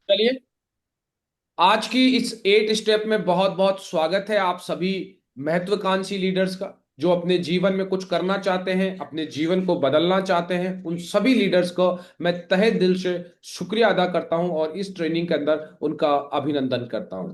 चलिए, आज की इस 8 स्टेप में बहुत बहुत स्वागत है आप सभी महत्वाकांक्षी लीडर्स का, जो अपने जीवन में कुछ करना चाहते हैं, अपने जीवन को बदलना चाहते हैं। उन सभी लीडर्स को मैं तहे दिल से शुक्रिया अदा करता हूं और इस ट्रेनिंग के अंदर उनका अभिनंदन करता हूं।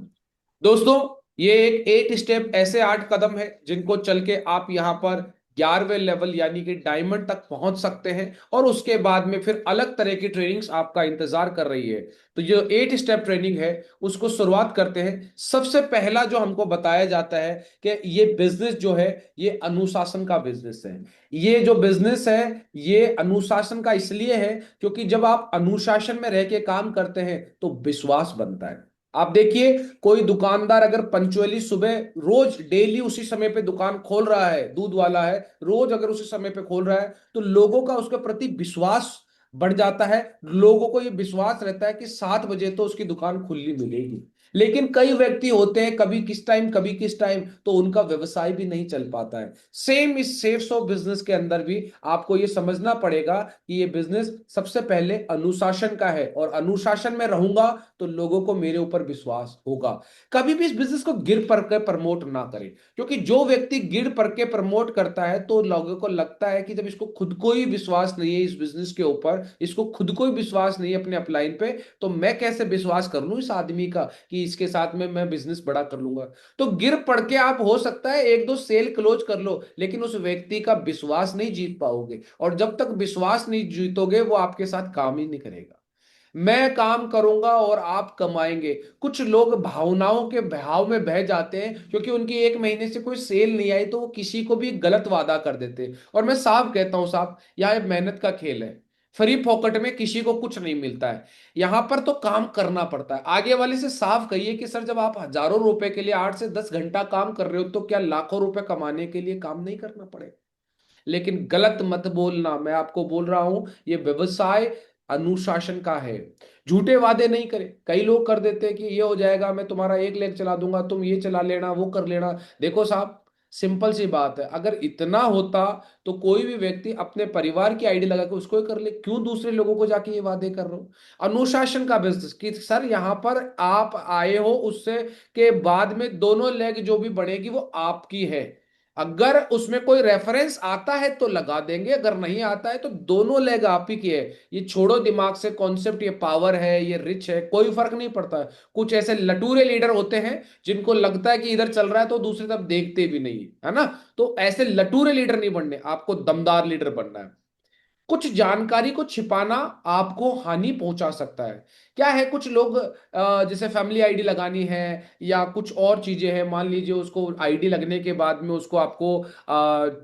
दोस्तों, ये एक 8 स्टेप ऐसे 8 कदम है जिनको चल के आप यहाँ पर 11वें लेवल यानी कि डायमंड तक पहुंच सकते हैं, और उसके बाद में फिर अलग तरह की ट्रेनिंग्स आपका इंतजार कर रही है। तो जो 8 स्टेप ट्रेनिंग है उसको शुरुआत करते हैं। सबसे पहला जो हमको बताया जाता है कि ये बिजनेस जो है ये अनुशासन का बिजनेस है। ये जो बिजनेस है ये अनुशासन का इसलिए है क्योंकि जब आप अनुशासन में रह के काम करते हैं तो विश्वास बनता है। आप देखिए, कोई दुकानदार अगर पंचुअली सुबह रोज डेली उसी समय पे दुकान खोल रहा है, दूध वाला है, रोज अगर उसी समय पे खोल रहा है, तो लोगों का उसके प्रति विश्वास बढ़ जाता है। लोगों को यह विश्वास रहता है कि 7 बजे तो उसकी दुकान खुली मिलेगी। लेकिन कई व्यक्ति होते हैं, कभी किस टाइम कभी किस टाइम, तो उनका व्यवसाय भी नहीं चल पाता है। सेम इस सेफ ऑफ बिजनेस के अंदर भी आपको यह समझना पड़ेगा कि ये बिजनेस सबसे पहले अनुशासन का है, और अनुशासन में रहूंगा तो लोगों को मेरे ऊपर विश्वास होगा। कभी भी इस बिजनेस को गिर पर के प्रमोट ना करें, क्योंकि जो व्यक्ति गिर पर के प्रमोट करता है तो लोगों को लगता है कि जब इसको खुद को ही विश्वास नहीं है इस बिजनेस के ऊपर, इसको खुद को ही विश्वास नहीं है अपने अपलाइन पे, तो मैं कैसे विश्वास कर लूं इस आदमी का कि इसके साथ में मैं बिजनेस बड़ा कर लूंगा। तो गिर पड़ के आप हो सकता है एक दो सेल क्लोज कर लो, लेकिन उस व्यक्ति का विश्वास नहीं जीत पाओगे, और जब तक विश्वास नहीं जीतोगे वो आपके साथ काम ही नहीं करेगा। मैं काम करूंगा और आप कमाएंगे। कुछ लोग भावनाओं के बहाव में बह जाते हैं, क्योंकि उनकी एक महीने से कोई सेल नहीं आई तो वो किसी को भी गलत वादा कर देते हैं। और मैं साफ कहता हूं साहब, यह एक मेहनत का खेल है। फ्री पॉकेट में किसी को कुछ नहीं मिलता है। यहां पर तो काम करना पड़ता है। आगे वाले से साफ कहिए कि सर, जब आप हजारों रुपए के लिए 8 से 10 घंटा काम कर रहे हो तो क्या लाखों रुपए कमाने के लिए काम नहीं करना पड़ेगा? लेकिन गलत मत बोलना, मैं आपको बोल रहा हूं, ये व्यवसाय अनुशासन का है। झूठे वादे नहीं करें। कई लोग कर देते हैं कि ये हो जाएगा, मैं तुम्हारा 1 लाख चला दूंगा, तुम ये चला लेना, वो कर लेना। देखो साहब, सिंपल सी बात है, अगर इतना होता तो कोई भी व्यक्ति अपने परिवार की आईडी लगा के उसको ही कर ले। क्यों दूसरे लोगों को जाके ये वादे कर रहे हो? अनुशासन का बिजनेस कि सर यहां पर आप आए हो, उससे के बाद में दोनों लेग जो भी बढ़ेगी वो आपकी है। अगर उसमें कोई रेफरेंस आता है तो लगा देंगे, अगर नहीं आता है तो दोनों लेग आप ही की है। ये छोड़ो दिमाग से कॉन्सेप्ट, ये पावर है, ये रिच है, कोई फर्क नहीं पड़ता है। कुछ ऐसे लटूरे लीडर होते हैं जिनको लगता है कि इधर चल रहा है तो दूसरी तरफ देखते भी नहीं है ना। तो ऐसे लटूरे लीडर नहीं बनने, आपको दमदार लीडर बनना है। कुछ जानकारी को छिपाना आपको हानि पहुंचा सकता है। क्या है, कुछ लोग जैसे फैमिली आईडी लगानी है या कुछ और चीजें हैं, मान लीजिए उसको आईडी लगने के बाद में उसको आपको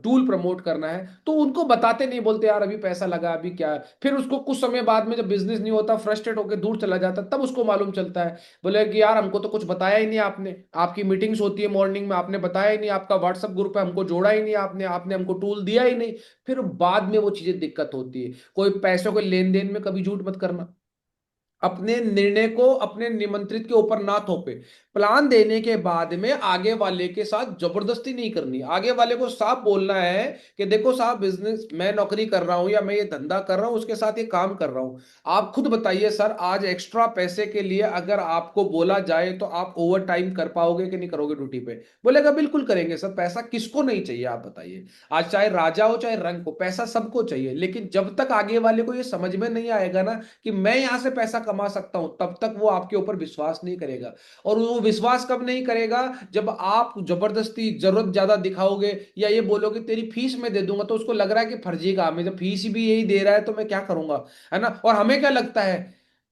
टूल प्रमोट करना है, तो उनको बताते नहीं, बोलते यार अभी पैसा लगा, अभी क्या है। फिर उसको कुछ समय बाद में जब बिजनेस नहीं होता, फ्रस्ट्रेट होकर दूर चला जाता, तब उसको मालूम चलता है, बोले कि यार हमको तो कुछ बताया ही नहीं आपने, आपकी मीटिंग्स होती है मॉर्निंग में, आपने बताया ही नहीं, आपका व्हाट्सएप ग्रुप है हमको जोड़ा ही नहीं, आपने आपने हमको टूल दिया ही नहीं। फिर बाद में वो चीजें दिक्कत होती है। कोई पैसों के लेन देन में कभी झूठ मत करना। अपने निर्णय को अपने निमंत्रित के ऊपर ना थोपे। प्लान देने के बाद में आगे वाले के साथ जबरदस्ती नहीं करनी। आगे वाले को साफ बोलना है कि देखो साहब, बिजनेस मैं नौकरी कर रहा हूं या मैं ये धंधा कर रहा हूं, उसके साथ ये काम कर रहा हूं। आप खुद बताइए सर, आज एक्स्ट्रा पैसे के लिए अगर आपको बोला जाए तो आप ओवर टाइम कर पाओगे कि नहीं करोगे ड्यूटी पे? बोलेगा बिल्कुल करेंगे सर। पैसा किसको नहीं चाहिए आप बताइए? आज चाहे राजा हो चाहे रंग हो, पैसा सबको चाहिए। लेकिन जब तक आगे वाले को ये समझ में नहीं आएगा ना कि मैं यहां से पैसा कमा सकता हूं, तब तक वो आपके ऊपर विश्वास नहीं करेगा। और वो विश्वास कब नहीं करेगा? जब आप जबरदस्ती जरूरत ज्यादा दिखाओगे या ये बोलोगे तेरी फीस मैं दे दूंगा, तो उसको लग रहा है कि फर्जी काम है, जब फीस भी यही दे रहा है तो मैं क्या करूंगा, है ना। और हमें क्या लगता है,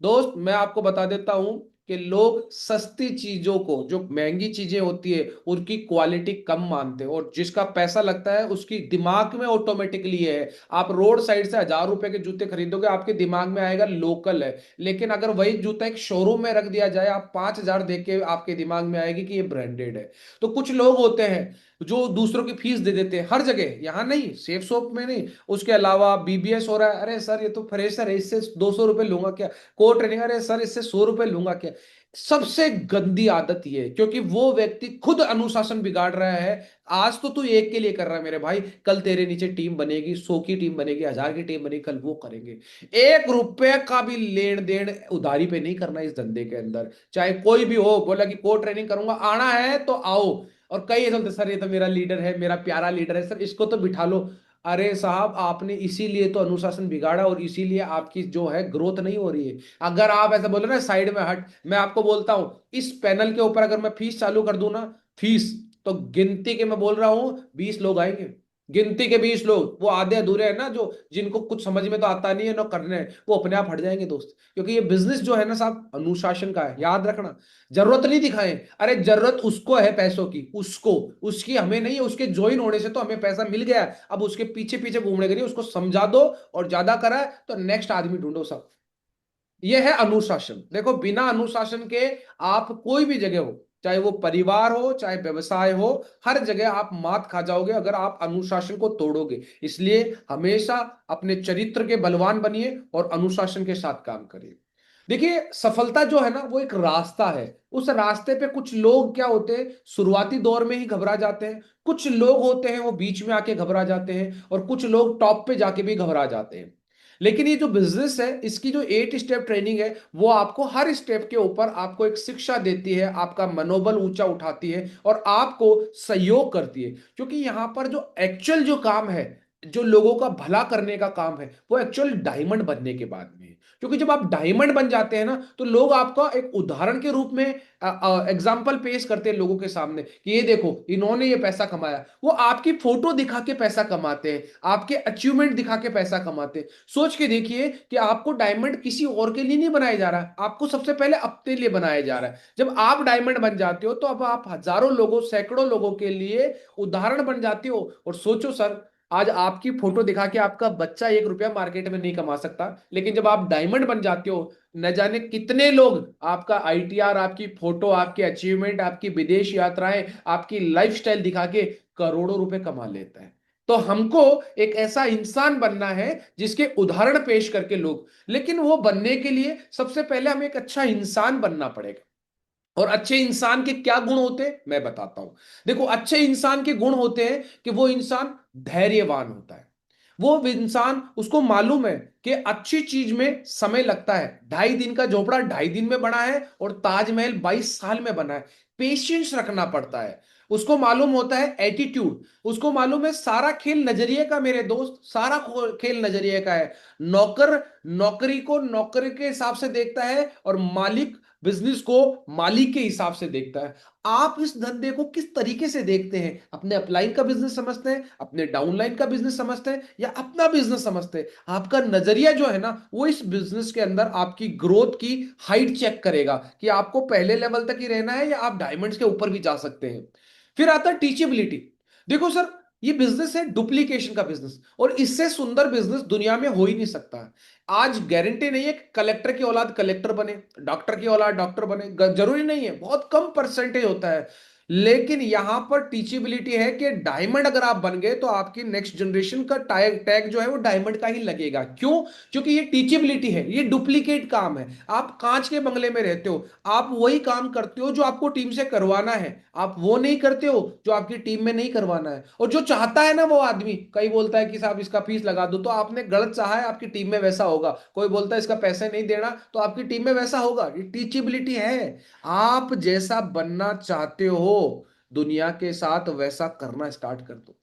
दोस्त मैं आपको बता देता हूं कि लोग सस्ती चीजों को, जो महंगी चीजें होती है उनकी क्वालिटी कम मानते हैं, और जिसका पैसा लगता है उसकी दिमाग में ऑटोमेटिकली है। आप रोड साइड से 1000 रुपए के जूते खरीदोगे, आपके दिमाग में आएगा लोकल है। लेकिन अगर वही जूता एक शोरूम में रख दिया जाए, आप 5000 देख के आपके दिमाग में आएगी कि ये ब्रांडेड है। तो कुछ लोग होते हैं, जो दूसरों की फीस दे देते हैं हर जगह, यहाँ नहीं, सेफ सोप में नहीं। उसके अलावा बीबीएस हो रहा है, अरे सर ये तो फ्रेशर है, इससे 200 रुपये लूंगा क्या। को ट्रेनिंग, अरे सर इससे 100 रुपये लूंगा क्या। सबसे गंदी आदत ये है, क्योंकि वो व्यक्ति खुद अनुशासन बिगाड़ रहा है। आज तो तू एक के लिए कर रहा है मेरे भाई, कल तेरे नीचे टीम बनेगी, 100 की टीम बनेगी, 1000 की टीम बनेगी, कल वो करेंगे। 1 रुपए का भी लेन देन उधारी पे नहीं करना इस धंधे के अंदर। चाहे कोई भी हो, बोला कि को ट्रेनिंग करूंगा, आना है तो आओ। और कई चलते, सर ये तो मेरा लीडर है, मेरा प्यारा लीडर है, सर इसको तो बिठा लो। अरे साहब, आपने इसीलिए तो अनुशासन बिगाड़ा, और इसीलिए आपकी जो है ग्रोथ नहीं हो रही है। अगर आप ऐसा बोले ना साइड में हट, मैं आपको बोलता हूं, इस पैनल के ऊपर अगर मैं फीस चालू कर दूं ना, फीस तो गिनती के मैं बोल रहा हूं 20 लोग आएंगे। गिनती के 20 लोग, वो आधे अधूरे हैं ना, जो जिनको कुछ समझ में तो आता नहीं है ना करने हैं, वो अपने आप हट जाएंगे दोस्त। क्योंकि ये बिजनेस जो है ना साहब, अनुशासन का है, याद रखना। जरूरत नहीं दिखाएं, अरे जरूरत उसको है पैसों की, उसको, उसकी हमें नहीं है। उसके ज्वाइन होने से तो हमें पैसा मिल गया, अब उसके पीछे पीछे घूमने के लिए उसको समझा दो, और ज्यादा करा है तो नेक्स्ट आदमी ढूंढो सब। ये है अनुशासन। देखो, बिना अनुशासन के आप कोई भी जगह हो, चाहे वो परिवार हो चाहे व्यवसाय हो, हर जगह आप मात खा जाओगे अगर आप अनुशासन को तोड़ोगे। इसलिए हमेशा अपने चरित्र के बलवान बनिए और अनुशासन के साथ काम करिए। देखिए, सफलता जो है ना, वो एक रास्ता है। उस रास्ते पे कुछ लोग क्या होते हैं, शुरुआती दौर में ही घबरा जाते हैं। कुछ लोग होते हैं वो बीच में आके घबरा जाते हैं, और कुछ लोग टॉप पे जाके भी घबरा जाते हैं। लेकिन ये जो बिजनेस है, इसकी जो 8 स्टेप ट्रेनिंग है, वो आपको हर स्टेप के ऊपर आपको एक शिक्षा देती है, आपका मनोबल ऊंचा उठाती है, और आपको सहयोग करती है। क्योंकि यहां पर जो एक्चुअल जो काम है, जो लोगों का भला करने का काम है, वो एक्चुअल डायमंड बनने के बाद में है। क्योंकि जब आप डायमंड बन जाते हैं ना, तो लोग आपका एक उदाहरण के रूप में एग्जाम्पल पेश करते हैं लोगों के सामने कि ये देखो इन्होंने ये पैसा कमाया। वो आपकी फोटो दिखा के पैसा कमाते हैं, आपके अचीवमेंट दिखा के पैसा कमाते हैं। सोच के देखिए कि आपको डायमंड किसी और के लिए नहीं बनाया जा रहा, आपको सबसे पहले अपने लिए बनाया जा रहा है। जब आप डायमंड बन जाते हो, तो अब आप हजारों लोगों, सैकड़ों लोगों के लिए उदाहरण बन जाते हो। और सोचो सर, आज आपकी फोटो दिखा के आपका बच्चा 1 रुपया मार्केट में नहीं कमा सकता, लेकिन जब आप डायमंड बन जाते हो, न जाने कितने लोग आपका आईटीआर, आपकी फोटो, आपके अचीवमेंट, आपकी विदेश यात्राएं, आपकी लाइफस्टाइल दिखा के करोड़ों रुपए कमा लेता है। तो हमको एक ऐसा इंसान बनना है जिसके उदाहरण पेश करके लोग, लेकिन वो बनने के लिए सबसे पहले हमें एक अच्छा इंसान बनना पड़ेगा। और अच्छे इंसान के क्या गुण होते हैं मैं बताता हूं। देखो, अच्छे इंसान के गुण होते हैं कि वो इंसान धैर्यवान होता है। वो इंसान, उसको मालूम है कि अच्छी चीज में समय लगता है। 2.5 दिन का झोपड़ा 2.5 दिन में बना है, और ताजमहल 22 साल में बना है। पेशेंस रखना पड़ता है। उसको मालूम होता है एटीट्यूड। उसको मालूम है सारा खेल नजरिए का, मेरे दोस्त, सारा खेल नजरिए का है। नौकर नौकरी को नौकरी के हिसाब से देखता है, और मालिक बिजनेस को मालिक के हिसाब से देखता है। आप इस धंधे को किस तरीके से देखते हैं? अपने अपलाइन का बिजनेस समझते हैं, अपने डाउनलाइन का बिजनेस समझते हैं, या अपना बिजनेस समझते हैं? आपका नजरिया जो है ना, वो इस बिजनेस के अंदर आपकी ग्रोथ की हाइट चेक करेगा कि आपको पहले लेवल तक ही रहना है, या आप डायमंड्स के ऊपर भी जा सकते हैं। फिर आता है टीचेबिलिटी। देखो सर, ये बिजनेस है डुप्लीकेशन का बिजनेस, और इससे सुंदर बिजनेस दुनिया में हो ही नहीं सकता है। आज गारंटी नहीं है कि कलेक्टर की औलाद कलेक्टर बने, डॉक्टर की औलाद डॉक्टर बने, जरूरी नहीं है, बहुत कम परसेंटेज होता है। लेकिन यहां पर टीचेबिलिटी है कि डायमंड अगर आप बन गए, तो आपकी नेक्स्ट जनरेशन का टैग टैग जो है वो डायमंड का ही लगेगा। क्यों? क्योंकि ये टीचेबिलिटी है, ये डुप्लीकेट काम है। आप कांच के बंगले में रहते हो, आप वही काम करते हो जो आपको टीम से करवाना है, आप वो नहीं करते हो जो आपकी टीम में नहीं करवाना है। और जो चाहता है ना वो आदमी, कई बोलता है कि साहब इसका फीस लगा दो, तो आपने गलत चाहा है, आपकी टीम में वैसा होगा। कोई बोलता है इसका पैसे नहीं देना, तो आपकी टीम में वैसा होगा। ये टीचेबिलिटी है। आप जैसा बनना चाहते हो दुनिया के साथ, वैसा करना स्टार्ट कर दो।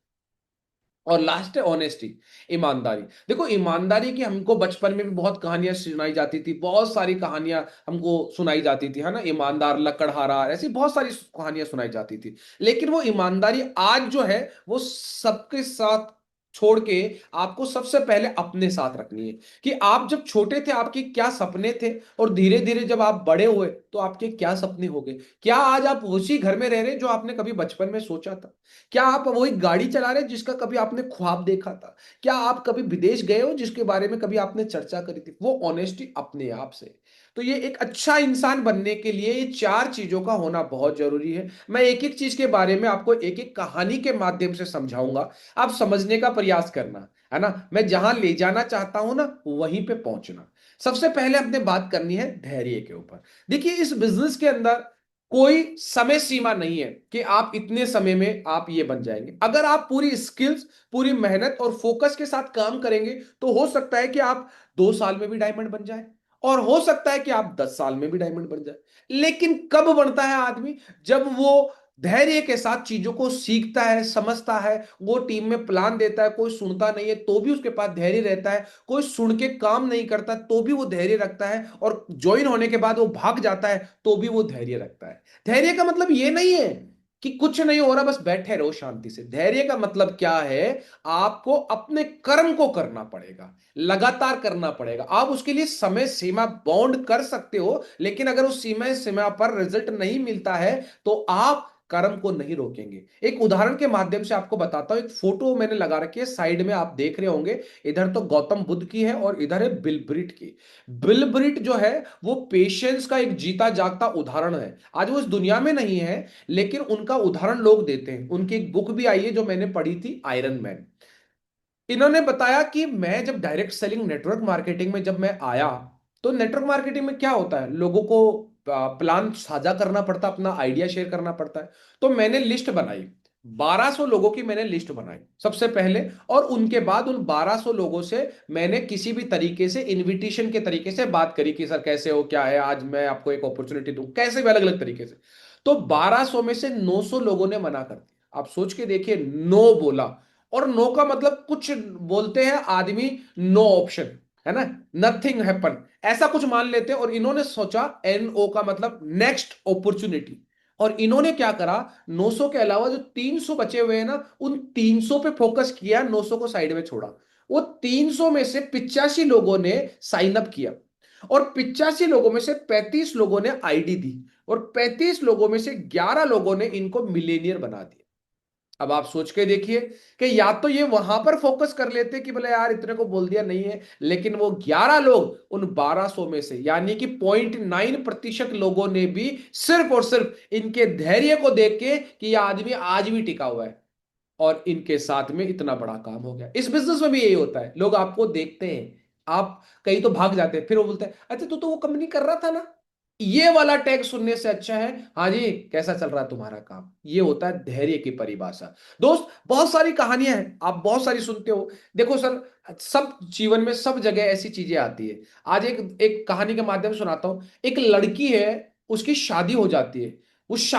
और लास्ट है ऑनेस्टी, ईमानदारी। देखो, ईमानदारी की हमको बचपन में भी बहुत कहानियां सुनाई जाती थी, बहुत सारी कहानियां हमको सुनाई जाती थी, है ना, ईमानदार लकड़हारा, ऐसी बहुत सारी कहानियां सुनाई जाती थी। लेकिन वो ईमानदारी आज जो है, वो सबके साथ छोड़ के आपको सबसे पहले अपने साथ रखनी है। कि आप जब छोटे थे आपके क्या सपने थे, और धीरे धीरे जब आप बड़े हुए तो आपके क्या सपने हो गए। क्या आज आप उसी घर में रह रहे हैं जो आपने कभी बचपन में सोचा था? क्या आप वही गाड़ी चला रहे हैं जिसका कभी आपने ख्वाब देखा था? क्या आप कभी विदेश गए हो जिसके बारे में कभी आपने चर्चा करी थी? वो ऑनेस्टी अपने आप से। तो ये एक अच्छा इंसान बनने के लिए ये चार चीजों का होना बहुत जरूरी है। मैं एक एक चीज के बारे में आपको एक एक कहानी के माध्यम से समझाऊंगा, आप समझने का प्रयास करना, है ना। मैं जहां ले जाना चाहता हूं ना वहीं पे पहुंचना। सबसे पहले अपने बात करनी है धैर्य के ऊपर। देखिए इस बिजनेस के अंदर कोई समय सीमा नहीं है कि आप इतने समय में आप ये बन जाएंगे। अगर आप पूरी स्किल्स, पूरी मेहनत और फोकस के साथ काम करेंगे तो हो सकता है कि आप 2 साल में भी डायमंड बन जाए, और हो सकता है कि आप 10 साल में भी डायमंड बन जाए। लेकिन कब बनता है आदमी? जब वो धैर्य के साथ चीजों को सीखता है, समझता है, वो टीम में प्लान देता है, कोई सुनता नहीं है तो भी उसके पास धैर्य रहता है, कोई सुन के काम नहीं करता तो भी वो धैर्य रखता है, और ज्वाइन होने के बाद वो भाग जाता है तो भी वो धैर्य रखता है। धैर्य का मतलब ये नहीं है कि कुछ नहीं हो रहा बस बैठे रहो शांति से। धैर्य का मतलब क्या है? आपको अपने कर्म को करना पड़ेगा, लगातार करना पड़ेगा। आप उसके लिए समय सीमा बाउंड कर सकते हो, लेकिन अगर उस सीमा सीमा पर रिजल्ट नहीं मिलता है तो आप कर्म को नहीं रोकेंगे। एक उदाहरण के माध्यम से आपको बताता हूं। एक फोटो मैंने लगा रखी है साइड में, आप देख रहे होंगे। इधर तो गौतम बुद्ध की है और इधर है बिल ब्रिट की। बिल ब्रिट जो है वो पेशेंस का एक जीता जागता उदाहरण है। आज वो इस दुनिया में नहीं है, लेकिन उनका उदाहरण लोग देते हैं। उनकी एक बुक भी आई है जो मैंने पढ़ी थी, आयरन मैन। इन्होंने बताया कि मैं जब डायरेक्ट सेलिंग नेटवर्क मार्केटिंग में जब मैं आया, तो नेटवर्क मार्केटिंग में क्या होता है, लोगों को प्लान साझा करना पड़ता, अपना आइडिया शेयर करना पड़ता है। तो मैंने लिस्ट बनाई, 1200 लोगों की मैंने लिस्ट बनाई सबसे पहले, और उनके बाद उन 1200 लोगों से मैंने किसी भी तरीके से इनविटेशन के तरीके से बात करी कि सर कैसे हो, क्या है, आज मैं आपको एक अपॉर्चुनिटी दूं, कैसे भी अलग अलग तरीके से। तो 1200 में से 900 लोगों ने मना कर दिया। आप सोच के देखिए, नो बोला। और नो का मतलब कुछ बोलते हैं आदमी, नो ऑप्शन, है ना, नथिंग हैपन, ऐसा कुछ मान लेते हैं। और इन्होंने सोचा एन ओ का मतलब नेक्स्ट अपॉर्चुनिटी। और इन्होंने क्या करा, 900 के अलावा जो 300 बचे हुए हैं ना, उन 300 पे फोकस किया, 900 को साइड में छोड़ा। वो 300 में से 85 लोगों ने साइन अप किया, और 85 लोगों में से 35 लोगों ने आईडी दी, और 35 लोगों में से 11 लोगों ने इनको मिलेनियर बना दिया। अब आप सोच के देखिए कि या तो ये वहां पर फोकस कर लेते कि बोले यार इतने को बोल दिया, नहीं है, लेकिन वो 11 लोग उन 1200 में से, यानी कि 0.9% लोगों ने भी सिर्फ और सिर्फ इनके धैर्य को देख के कि ये आदमी आज भी टिका हुआ है, और इनके साथ में इतना बड़ा काम हो गया। इस बिजनेस में भी यही होता है, लोग आपको देखते हैं, आप कहीं तो भाग जाते हैं, फिर वो बोलते हैं अच्छा तू तो वो कंपनी कर रहा था ना। ये वाला टैग सुनने से अच्छा है हाँ जी कैसा चल रहा है तुम्हारा काम। ये होता है धैर्य की परिभाषा। दोस्त बहुत सारी कहानियां हैं, आप बहुत सारी सुनते हो। देखो सर, सब जीवन में सब जगह ऐसी चीजें आती है। आज एक एक कहानी के माध्यम से सुनाता हूं। एक लड़की है, उसकी शादी हो जाती है। उस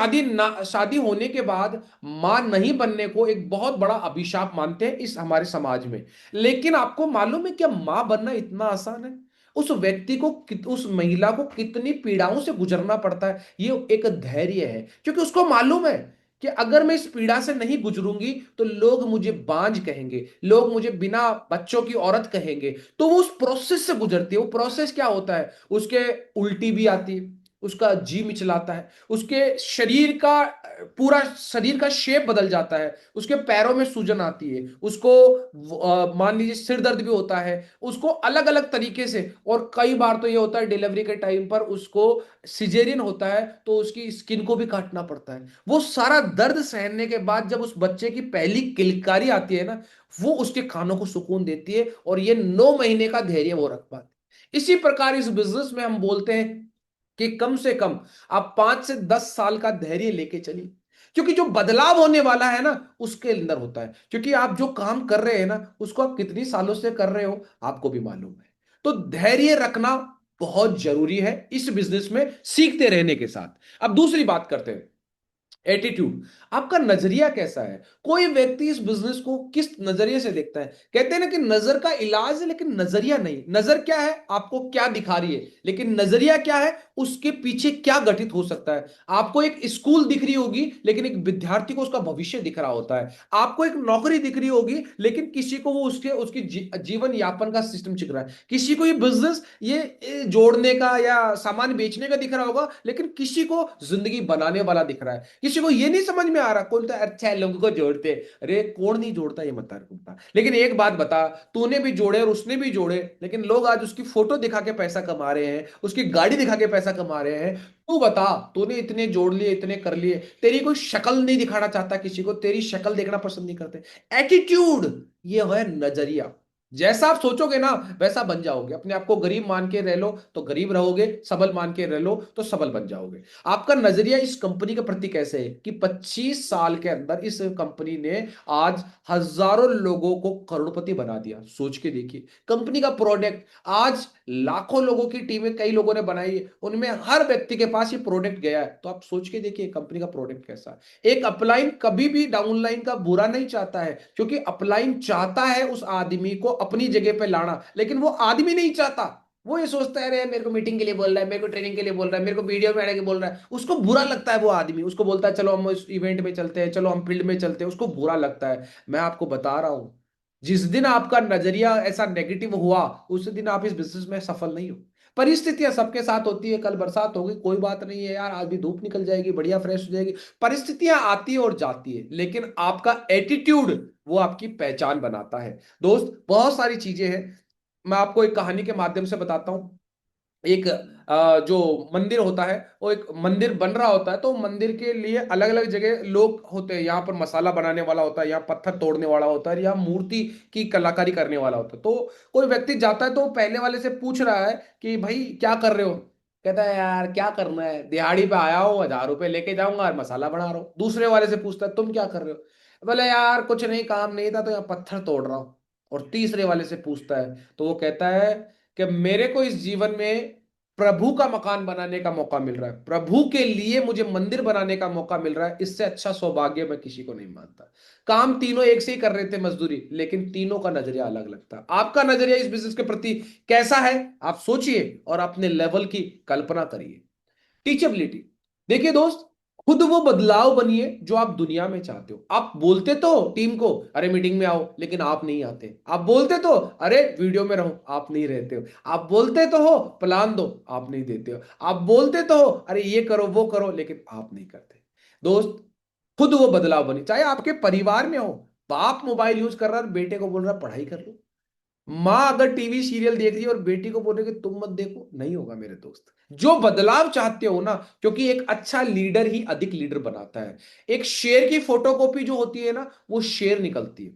शादी होने के बाद मां नहीं बनने को एक बहुत बड़ा अभिशाप मानते हैं इस हमारे समाज में। लेकिन आपको मालूम है क्या, मां बनना इतना आसान है? उस व्यक्ति को उस महिला को कितनी पीड़ाओं से गुजरना पड़ता है, ये एक धैर्य है। क्योंकि उसको मालूम है कि अगर मैं इस पीड़ा से नहीं गुजरूंगी तो लोग मुझे बांझ कहेंगे, लोग मुझे बिना बच्चों की औरत कहेंगे। तो वो उस प्रोसेस से गुजरती है। वो प्रोसेस क्या होता है, उसके उल्टी भी आती है, उसका जी मिचलाता है, उसके शरीर का पूरा शरीर का शेप बदल जाता है, उसके पैरों में सूजन आती है, उसको मान लीजिए सिर दर्द भी होता है, उसको अलग अलग तरीके से। और कई बार तो ये होता है डिलीवरी के टाइम पर उसको सिजेरियन होता है तो उसकी स्किन को भी काटना पड़ता है। वो सारा दर्द सहने के बाद जब उस बच्चे की पहली किलकारी आती है ना, वो उसके कानों को सुकून देती है, और ये 9 महीने का धैर्य वो रख पाते। इसी प्रकार इस बिजनेस में हम बोलते हैं कि कम से कम आप 5 से 10 साल का धैर्य लेके चलिए। क्योंकि जो बदलाव होने वाला है ना उसके अंदर होता है। क्योंकि आप जो काम कर रहे हैं ना उसको आप कितनी सालों से कर रहे हो आपको भी मालूम है। तो धैर्य रखना बहुत जरूरी है इस बिजनेस में, सीखते रहने के साथ। अब दूसरी बात करते हैं, एटीट्यूड। आपका नजरिया कैसा है? कोई व्यक्ति इस बिजनेस को किस नजरिए से देखता है? कहते हैं ना कि नजर का इलाज है लेकिन नजरिया नहीं। नजर क्या है, आपको क्या दिखा रही है, लेकिन नजरिया क्या है, उसके पीछे क्या घटित हो सकता है। आपको एक स्कूल दिख रही होगी लेकिन एक विद्यार्थी को उसका भविष्य दिख रहा होता है। आपको एक नौकरी दिख रही होगी लेकिन किसी को वो उसके उसकी जीवन यापन का सिस्टम दिख रहा है। किसी को ये बिजनेस ये जोड़ने का या सामान बेचने का दिख रहा होगा, लेकिन किसी को जिंदगी बनाने वाला दिख रहा है। किसी को ये नहीं समझ में आ रहा, कौन तो अच्छा है लोगों को जोड़ते हैं। अरे कौन नहीं जोड़ता ये बता। लेकिन एक बात बता, तूने भी जोड़े और उसने भी जोड़े, लेकिन लोग आज उसकी फोटो दिखा के पैसा कमा रहे हैं, उसकी गाड़ी दिखा के पैसा कमा रहे हैं। तू बता, तूने इतने जोड़ लिए, इतने कर लिए, तेरी कोई शक्ल नहीं दिखाना चाहता किसी को, तेरी शक्ल देखना पसंद नहीं करते। एटीट्यूड, ये है नजरिया। जैसा आप सोचोगे ना वैसा बन जाओगे। अपने आप को गरीब मान के रह लो तो गरीब रहोगे, सबल मान के रह लो तो सबल बन जाओगे। आपका नजरिया इस कंपनी के प्रति कैसे है कि 25 साल के अंदर इस कंपनी ने आज हजारों लोगों को करोड़पति बना दिया। सोच के देखिए, कंपनी का प्रोडक्ट आज लाखों लोगों की टीमें कई लोगों ने बनाई है, उनमें हर व्यक्ति के पास ये प्रोडक्ट गया है। तो आप सोच के देखिए कंपनी का प्रोडक्ट कैसा है। एक अपलाइन कभी भी डाउनलाइन का बुरा नहीं चाहता है, क्योंकि अपलाइन चाहता है उस आदमी को अपनी जगह पे लाना, लेकिन वो आदमी नहीं चाहता। वो ये सोचता है अरे मेरे को मीटिंग के लिए बोल रहा है, मेरे को ट्रेनिंग के लिए बोल रहा है, मेरे को वीडियो में आने के बोल रहा है। उसको बुरा लगता है वो आदमी, उसको बोलता है चलो हम इस इवेंट में चलते हैं, चलो हम फील्ड में चलते हैं, उसको बुरा लगता है। मैं आपको बता रहा हूं, जिस दिन आपका नजरिया ऐसा नेगेटिव हुआ, उस दिन आप इस बिजनेस में सफल नहीं हो। परिस्थितियां सबके साथ होती है, कल बरसात होगी कोई बात नहीं है यार, आज भी धूप निकल जाएगी, बढ़िया फ्रेश हो जाएगी। परिस्थितियां आती है और जाती है, लेकिन आपका एटीट्यूड वो आपकी पहचान बनाता है। दोस्त, बहुत सारी चीजें हैं, मैं आपको एक कहानी के माध्यम से बताता हूं। एक जो मंदिर होता है, वो एक मंदिर बन रहा होता है, तो मंदिर के लिए अलग अलग जगह लोग होते हैं। यहाँ पर मसाला बनाने वाला होता है, यहाँ पत्थर तोड़ने वाला होता है, यहाँ मूर्ति की कलाकारी करने वाला होता है। तो कोई व्यक्ति जाता है तो पहले वाले से पूछ रहा है कि भाई क्या कर रहे हो। कहता है यार क्या करना है, दिहाड़ी पे आया हूँ, 1000 रुपये लेके जाऊंगा और मसाला बना रहा हूँ। दूसरे वाले से पूछता है तुम क्या कर रहे हो, बोले यार कुछ नहीं, काम नहीं था तो यहाँ पत्थर तोड़ रहा हूँ। और तीसरे वाले से पूछता है तो वो कहता है कि मेरे को इस जीवन में प्रभु का मकान बनाने का मौका मिल रहा है, प्रभु के लिए मुझे मंदिर बनाने का मौका मिल रहा है, इससे अच्छा सौभाग्य मैं किसी को नहीं मानता। काम तीनों एक से ही कर रहे थे मजदूरी, लेकिन तीनों का नजरिया अलग लगता। आपका नजरिया इस बिजनेस के प्रति कैसा है, आप सोचिए और अपने लेवल की कल्पना करिए। टीचेबिलिटी, देखिए दोस्त, खुद वो बदलाव बनिए जो आप दुनिया में चाहते हो। आप बोलते तो टीम को अरे मीटिंग में आओ, लेकिन आप नहीं आते। आप बोलते तो अरे वीडियो में रहो, आप नहीं रहते हो। आप बोलते तो हो प्लान दो, आप नहीं देते हो। आप बोलते तो हो अरे ये करो वो करो, लेकिन आप नहीं करते। दोस्त, खुद वो बदलाव बनिए। चाहे आपके परिवार में हो, बाप मोबाइल यूज कर रहा है, बेटे को बोल रहा है पढ़ाई कर लो। माँ अगर टीवी सीरियल देख रही है और बेटी को बोल रही है कि तुम मत देखो, नहीं होगा मेरे दोस्त। जो बदलाव चाहते हो ना, क्योंकि एक अच्छा लीडर ही अधिक लीडर बनाता है। एक शेर की फोटोकॉपी जो होती है ना, वो शेर निकलती है,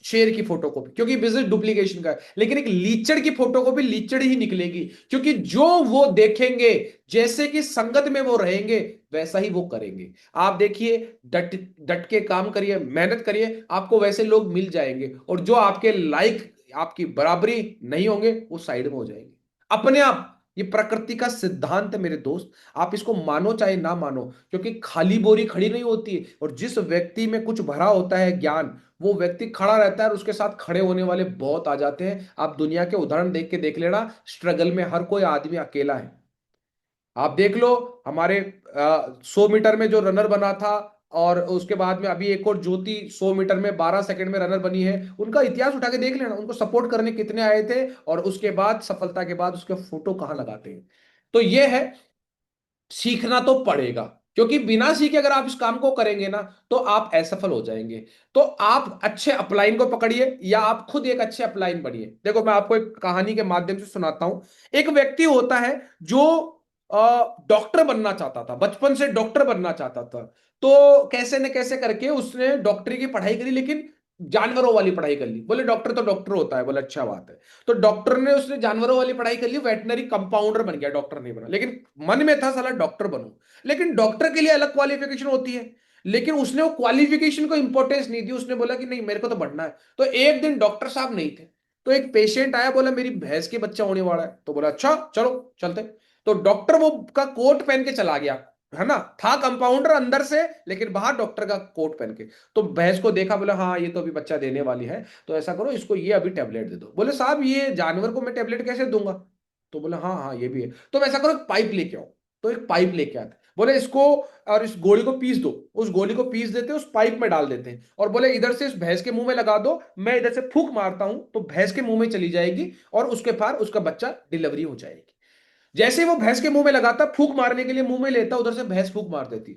शेर की फोटोकॉपी, क्योंकि बिजनेस डुप्लीकेशन का है। लेकिन एक लीचड़ की फोटोकॉपी लीचड़ ही निकलेगी, क्योंकि जो वो देखेंगे, जैसे कि संगत में वो रहेंगे, वैसा ही वो करेंगे। आप देखिए, डट डट के काम करिए, मेहनत करिए, आपको वैसे लोग मिल जाएंगे, और जो आपके लाइक, आपकी बराबरी नहीं होंगे, वो साइड में हो जाएंगे अपने आप। ये प्रकृति का सिद्धांत है मेरे दोस्त, आप इसको मानो चाहे ना मानो, क्योंकि खाली बोरी खड़ी नहीं होती है। और जिस व्यक्ति में कुछ भरा होता है ज्ञान, वो व्यक्ति खड़ा रहता है और उसके साथ खड़े होने वाले बहुत आ जाते हैं। आप दुनिया के उदाहरण देख के देख लेना, स्ट्रगल में हर कोई आदमी अकेला है। आप देख लो, हमारे 100 मीटर में जो रनर बना था, और उसके बाद में अभी एक और ज्योति 100 मीटर में 12 सेकंड में रनर बनी है, उनका इतिहास उठा के देख लेना, उनको सपोर्ट करने कितने आए थे, और उसके बाद सफलता के बाद उसके फोटो कहां लगाते हैं। तो ये है, सीखना तो पड़ेगा, क्योंकि बिना सीखे अगर आप इस काम को करेंगे ना, तो आप असफल हो जाएंगे। तो आप अच्छे अपलाइन को पकड़िए, या आप खुद एक अच्छे अपलाइन बनिए। देखो मैं आपको एक कहानी के माध्यम से सुनाता हूं। एक व्यक्ति होता है जो डॉक्टर बनना चाहता था, बचपन से डॉक्टर बनना चाहता था। तो कैसे न कैसे करके उसने डॉक्टरी की पढ़ाई करी, लेकिन जानवरों वाली पढ़ाई कर ली। बोले डॉक्टर तो डॉक्टर होता है, बोले अच्छा बात है। तो डॉक्टर ने, उसने जानवरों वाली पढ़ाई कर ली, वेटनरी कंपाउंडर बन गया, डॉक्टर नहीं बना। लेकिन मन में था साला डॉक्टर बनूं। लेकिन डॉक्टर के लिए अलग क्वालिफिकेशन होती है, लेकिन उसने वो क्वालिफिकेशन को इंपॉर्टेंस नहीं दी। उसने बोला कि नहीं मेरे को तो बढ़ना है। तो एक दिन डॉक्टर साहब नहीं थे, तो एक पेशेंट आया, बोला मेरी भैंस के बच्चा होने वाला है। तो बोला अच्छा चलो चलते। तो डॉक्टर वो का कोट पहन के चला गया, है ना, था कंपाउंडर अंदर से, लेकिन बाहर डॉक्टर का कोट पहन के। तो भैंस को देखा, बोला हाँ ये तो अभी बच्चा देने वाली है, तो ऐसा करो इसको ये अभी टेबलेट दे दो। बोले साहब ये जानवर को मैं टेबलेट कैसे दूंगा। तो बोला हाँ हाँ ये भी है, तो ऐसा करो एक पाइप लेके आओ। तो एक पाइप लेके आते, बोले इसको और इस गोली को पीस दो। उस गोली को पीस देते, उस पाइप में डाल देते हैं, और बोले इधर से इस भैंस के मुंह में लगा दो, मैं इधर से फूंक मारता हूं तो भैंस के मुंह में चली जाएगी, और उसके पार उसका बच्चा डिलीवरी हो जाएगी। जैसे ही वो भैंस के मुंह में लगाता, फूंक मारने के लिए मुंह में लेता, उधर से भैंस फूंक मार देती।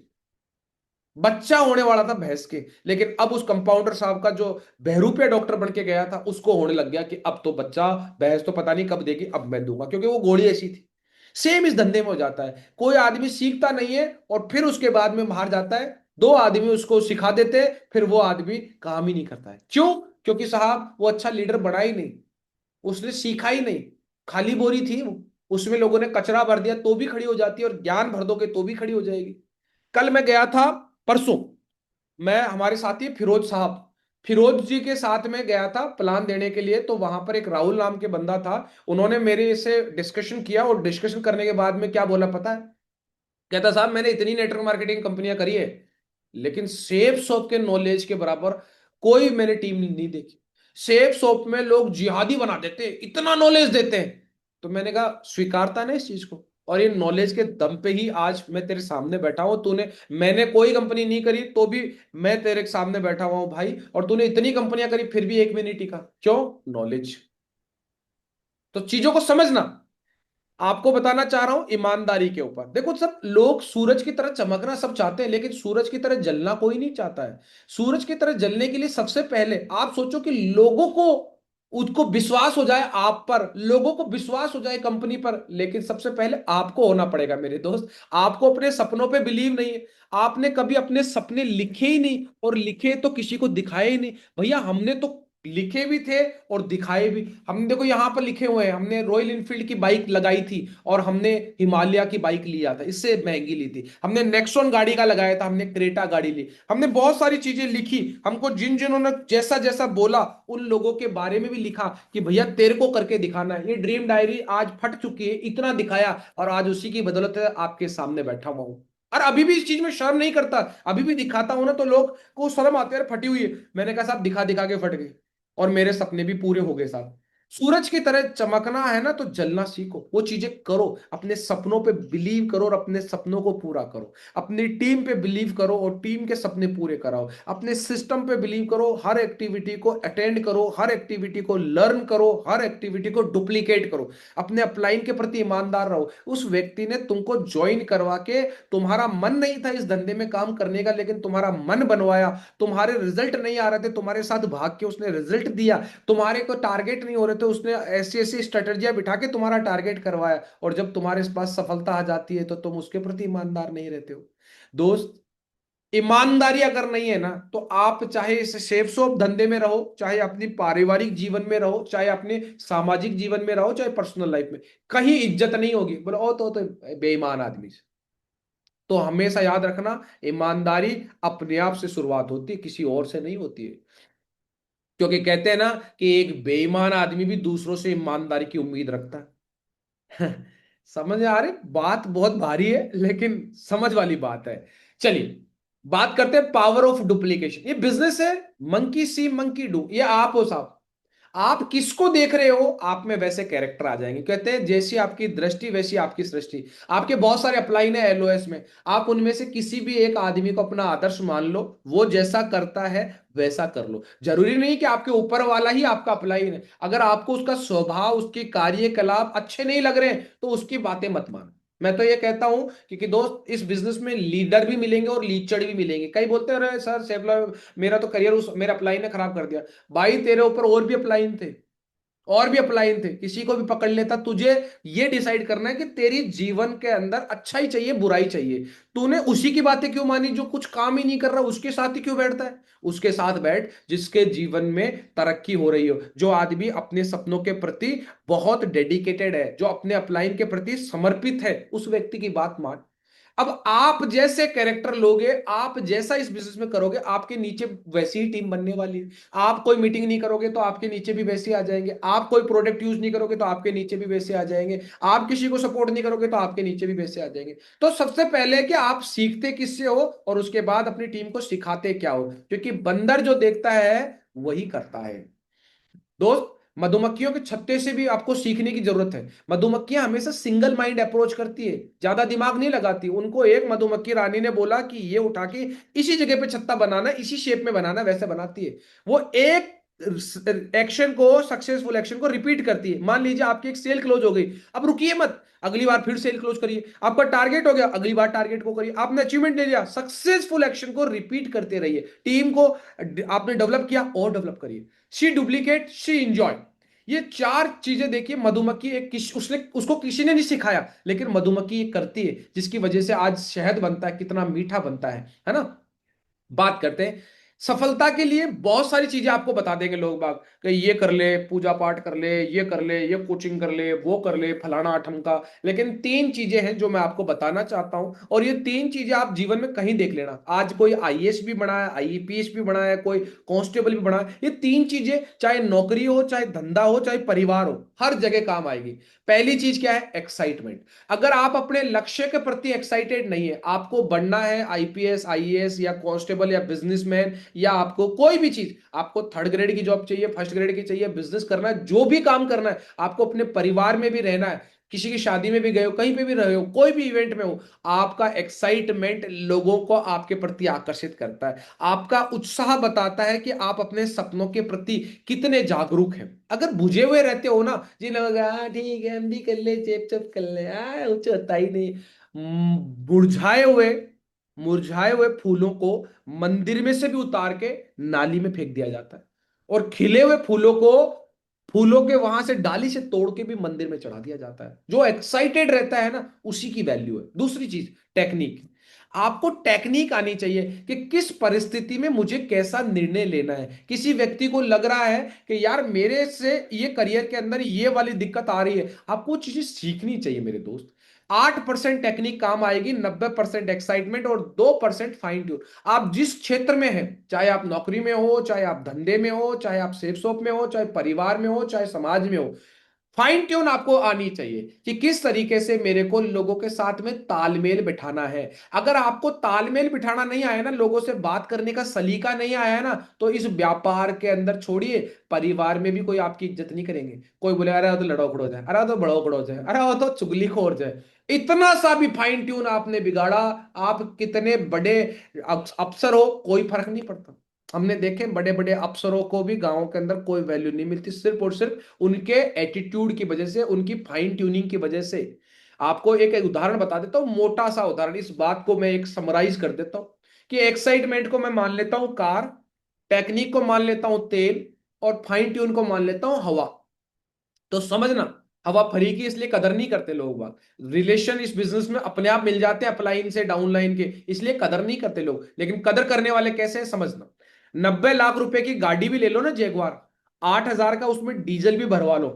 बच्चा होने वाला था भैंस के, लेकिन अब उस कंपाउंडर साहब का जो बहरूपिया डॉक्टर बन के गया था, उसको होने लग गया कि अब तो बच्चा, भैंस तो पता नहीं कब देगी, अब मैं दूंगा, क्योंकि वो घोड़ी ऐसी थी। सेम इस धंधे में हो जाता है, कोई आदमी सीखता नहीं है और फिर उसके बाद में बाहर जाता है, दो आदमी उसको सिखा देते हैं, फिर वो आदमी काम ही नहीं करता है। क्यों? क्योंकि साहब वो अच्छा लीडर बना ही नहीं, उसने सीखा ही नहीं, खाली बोरी थी वो, उसमें लोगों ने कचरा भर दिया तो भी खड़ी हो जाती है, और ज्ञान भर दोगे तो भी खड़ी हो जाएगी। कल मैं गया था, परसों, मैं, हमारे साथी फिरोज साहब, फिरोज जी के साथ में गया था प्लान देने के लिए, तो वहां पर एक राहुल नाम के बंदा था, उन्होंने मेरे से डिस्कशन किया, और डिस्कशन करने के बाद में क्या बोला पता है? कहता साहब मैंने इतनी नेटवर्क मार्केटिंग कंपनियां करी है, लेकिन सेफ शॉप के नॉलेज के बराबर कोई मैंने टीम नहीं देखी। सेफ शॉप में लोग जिहादी बना देते हैं, इतना नॉलेज देते हैं। तो मैंने कहा स्वीकारता ना इस चीज को, और ये नॉलेज के दम पे ही आज मैं तेरे सामने बैठा हूं। तूने, मैंने कोई कंपनी नहीं करी तो भी मैं तेरे सामने बैठा हुआ हूं भाई, और तूने इतनी कंपनियां करी फिर भी एक में नहीं टिका, क्यों? नॉलेज। तो चीजों को समझना। आपको बताना चाह रहा हूं ईमानदारी के ऊपर। देखो सब लोग सूरज की तरह चमकना सब चाहते हैं, लेकिन सूरज की तरह जलना कोई नहीं चाहता है। सूरज की तरह जलने के लिए सबसे पहले आप सोचो कि लोगों को, उसको विश्वास हो जाए आप पर, लोगों को विश्वास हो जाए कंपनी पर, लेकिन सबसे पहले आपको होना पड़ेगा मेरे दोस्त। आपको अपने सपनों पे बिलीव नहीं है, आपने कभी अपने सपने लिखे ही नहीं, और लिखे तो किसी को दिखाए ही नहीं। भैया हमने तो लिखे भी थे और दिखाए भी। हमने देखो यहाँ पर लिखे हुए हैं, हमने रॉयल इनफील्ड की बाइक लगाई थी, और हमने हिमालय की बाइक लिया था, इससे महंगी ली थी, हमने नेक्सॉन गाड़ी का लगाया था, हमने क्रेटा गाड़ी ली, हमने बहुत सारी चीजें लिखी। हमको जिन जिन्होंने जैसा जैसा बोला उन लोगों के बारे में भी लिखा कि भैया तेरे को करके दिखाना है। ये ड्रीम डायरी आज फट चुकी है, इतना दिखाया, और आज उसी की बदौलत आपके सामने बैठा हुआ हूं। और अभी भी इस चीज में शर्म नहीं करता, अभी भी दिखाता हूं ना तो लोग को शर्म आती है, फटी हुई है। मैंने कहा साहब दिखा दिखा के फट गई, और मेरे सपने भी पूरे हो गए साहब। सूरज की तरह चमकना है ना तो जलना सीखो, वो चीजें करो, अपने सपनों पे बिलीव करो और अपने सपनों को पूरा करो। अपनी टीम पे बिलीव करो और टीम के सपने पूरे कराओ। अपने सिस्टम पे बिलीव करो, हर एक्टिविटी को अटेंड करो, हर एक्टिविटी को लर्न करो, हर एक्टिविटी को डुप्लीकेट करो। अपने अपलाइन के प्रति ईमानदार रहो। उस व्यक्ति ने तुमको ज्वाइन करवा के, तुम्हारा मन नहीं था इस धंधे में काम करने का, लेकिन तुम्हारा मन बनवाया, तुम्हारे रिजल्ट नहीं आ रहे थे, तुम्हारे साथ भाग के उसने रिजल्ट दिया, तुम्हारे को टारगेट नहीं हो रहे थे, उसने ऐसी ऐसी स्ट्रेटेजियां बिठा के तुम्हारा टारगेट करवाया, और जब तुम्हारे पास सफलता आ जाती है तो तुम उसके प्रति ईमानदार नहीं रहते हो। दोस्त, ईमानदारी अगर नहीं है ना तो आप चाहे इस सेफ शॉप धंधे में रहो, चाहे अपनी पारिवारिक जीवन में रहो, चाहे अपने सामाजिक जीवन में रहो, चाहे पर्सनल लाइफ में, कहीं इज्जत नहीं होगी। बोलो ओ तो बेईमान आदमी से। तो हमेशा याद रखना, ईमानदारी अपने आप से शुरुआत होती है, किसी और से नहीं होती है। क्योंकि कहते हैं ना कि एक बेईमान आदमी भी दूसरों से ईमानदारी की उम्मीद रखता है। समझ में आ रही बात? बहुत भारी है लेकिन समझ वाली बात है। चलिए बात करते हैं पावर ऑफ डुप्लीकेशन। ये बिजनेस है, मंकी सी मंकी डू, ये आप हो साहब। आप किसको देख रहे हो आप में वैसे कैरेक्टर आ जाएंगे। कहते हैं जैसी आपकी दृष्टि वैसी आपकी सृष्टि। आपके बहुत सारे अपलाइन है एलओएस में, आप उनमें से किसी भी एक आदमी को अपना आदर्श मान लो, वो जैसा करता है वैसा कर लो। जरूरी नहीं कि आपके ऊपर वाला ही आपका अपलाइन है, अगर आपको उसका स्वभाव, उसके कार्यकलाप अच्छे नहीं लग रहे हैं तो उसकी बातें मत मानो। मैं तो ये कहता हूं कि दोस्त इस बिजनेस में लीडर भी मिलेंगे और लीचड़ भी मिलेंगे। कई बोलते हैं अरे सर सेफला मेरा तो करियर उस मेरा अपलाइन ने खराब कर दिया। भाई तेरे ऊपर और भी अपलाइन थे, और भी अपलाइन थे, किसी को भी पकड़ लेता। तुझे ये डिसाइड करना है कि तेरी जीवन के अंदर अच्छा ही चाहिए बुराई चाहिए। तूने उसी की बातें क्यों मानी जो कुछ काम ही नहीं कर रहा, उसके साथ ही क्यों बैठता है? उसके साथ बैठ जिसके जीवन में तरक्की हो रही हो, जो आदमी अपने सपनों के प्रति बहुत डेडिकेटेड है, जो अपने अपलाइन के प्रति समर्पित है, उस व्यक्ति की बात मान। अब आप जैसे कैरेक्टर लोगे, आप जैसा इस बिजनेस में करोगे, आपके नीचे वैसी ही टीम बनने वाली है। आप कोई मीटिंग नहीं करोगे तो आपके नीचे भी वैसे आ जाएंगे, आप कोई प्रोडक्ट यूज नहीं करोगे तो आपके नीचे भी वैसे आ जाएंगे, आप किसी को सपोर्ट नहीं करोगे तो आपके नीचे भी वैसे आ जाएंगे। तो सबसे पहले कि आप सीखते किससे हो, और उसके बाद अपनी टीम को सिखाते क्या हो, क्योंकि बंदर जो देखता है वही करता है। दोस्त, मधुमक्खियों के छत्ते से भी आपको सीखने की जरूरत है। मधुमक्खियां हमेशा सिंगल माइंड अप्रोच करती है, ज्यादा दिमाग नहीं लगाती। उनको एक मधुमक्खी रानी ने बोला कि ये उठा के इसी जगह पे छत्ता बनाना, इसी शेप में बनाना, वैसे बनाती है। वो एक एक्शन को, सक्सेसफुल एक्शन को रिपीट करती है। मान लीजिए आपकी एक सेल क्लोज हो गई, अब रुकिए मत, अगली बार फिर सेल क्लोज करिए। आपका टारगेट हो गया, अगली बार टारगेट को करिए। आपने अचीवमेंट ले लिया, सक्सेसफुल एक्शन को रिपीट करते रहिए। टीम को आपने डेवलप किया और डेवलप करिए। सी डुप्लीकेट, सी इंजॉय, ये चार चीजें देखिए। मधुमक्खी एक उसने उसको किसी ने नहीं सिखाया, लेकिन मधुमक्खी ये करती है, जिसकी वजह से आज शहद बनता है, कितना मीठा बनता है ना। बात करते हैं सफलता के लिए, बहुत सारी चीजें आपको बता देंगे लोग बाग कि ये कर ले, पूजा पाठ कर ले, ये कर ले, ये कोचिंग कर ले, वो कर ले, फलाना ठमका। लेकिन तीन चीजें हैं जो मैं आपको बताना चाहता हूं, और ये तीन चीजें आप जीवन में कहीं देख लेना। आज कोई आईएएस भी बना है, आईपीएस भी बना है, कोई कांस्टेबल भी बना है, ये तीन चीजें चाहे नौकरी हो, चाहे धंधा हो, चाहे परिवार हो, हर जगह काम आएगी। पहली चीज क्या है? एक्साइटमेंट। अगर आप अपने लक्ष्य के प्रति एक्साइटेड नहीं है, आपको बनना है आईपीएस, आईएएस या कांस्टेबल या बिजनेसमैन, या आपको कोई भी चीज, आपको थर्ड ग्रेड की जॉब चाहिए, फर्स्ट ग्रेड की चाहिए, बिजनेस करना है, जो भी काम करना है, आपको अपने परिवार में भी रहना है, किसी की शादी में भी गए हो, कहीं पे भी रहे हो, कोई भी इवेंट में हो, आपका एक्साइटमेंट लोगों को आपके प्रति आकर्षित करता है। आपका उत्साह बताता है कि आप अपने सपनों के प्रति कितने जागरूक हैं। अगर बुझे हुए रहते हो ना, जी लगेगा हाँ ठीक है हम भी कर ले, चेप चेप कर ले, कुछ होता ही नहीं। मुरझाए हुए, मुरझाए हुए फूलों को मंदिर में से भी उतार के नाली में फेंक दिया जाता है, और खिले हुए फूलों को, फूलों के वहां से डाली से तोड़ के भी मंदिर में चढ़ा दिया जाता है। जो एक्साइटेड रहता है ना, उसी की वैल्यू है। दूसरी चीज, टेक्निक। आपको टेक्निक आनी चाहिए कि किस परिस्थिति में मुझे कैसा निर्णय लेना है। किसी व्यक्ति को लग रहा है कि यार मेरे से ये करियर के अंदर ये वाली दिक्कत आ रही है, आपको चीजें सीखनी चाहिए मेरे दोस्त। 8% टेक्निक काम आएगी, 90% एक्साइटमेंट और 2% फाइन ट्यून। आप जिस क्षेत्र में हैं, चाहे आप नौकरी में हो, चाहे आप धंधे में हो, चाहे आप सेफ शॉप में हो, चाहे परिवार में हो, चाहे समाज में हो, फाइन ट्यून आपको आनी चाहिए कि किस तरीके से मेरे को लोगों के साथ में तालमेल बिठाना है। अगर आपको तालमेल बिठाना नहीं आया ना, लोगों से बात करने का सलीका नहीं आया है ना, तो इस व्यापार के अंदर छोड़िए, परिवार में भी कोई आपकी इज्जत नहीं करेंगे। कोई बोले अरे वो तो लड़ो खड़ो जाए, अरे वो तो बड़ो खड़ो जाए, अरे वो तो चुगलीखोर जाए। इतना सा भी फाइन ट्यून आपने बिगाड़ा, आप कितने बड़े अफसर हो, कोई फर्क नहीं पड़ता। हमने देखे बड़े बड़े अफसरों को भी गांवों के अंदर कोई वैल्यू नहीं मिलती, सिर्फ और सिर्फ उनके एटीट्यूड की वजह से, उनकी फाइन ट्यूनिंग की वजह से। आपको एक उदाहरण बता देता हूं, मोटा सा उदाहरण, इस बात को मैं एक समराइज कर देता हूं कि एक्साइटमेंट को मैं मान लेता हूं कार, टेक्निक को मान लेता हूं तेल, और फाइन ट्यून को मान लेता हूं हवा। तो समझना, हवा फ्री की इसलिए कदर नहीं करते लोग बात। रिलेशन इस बिजनेस में अपने आप मिल जाते हैं, अपलाइन से डाउनलाइन के, इसलिए कदर नहीं करते लोग। लेकिन कदर करने वाले कैसे हैं समझना। 90 लाख रुपए की गाड़ी भी ले लो ना, जैगवार, 8,000 का उसमें डीजल भी भरवा लो,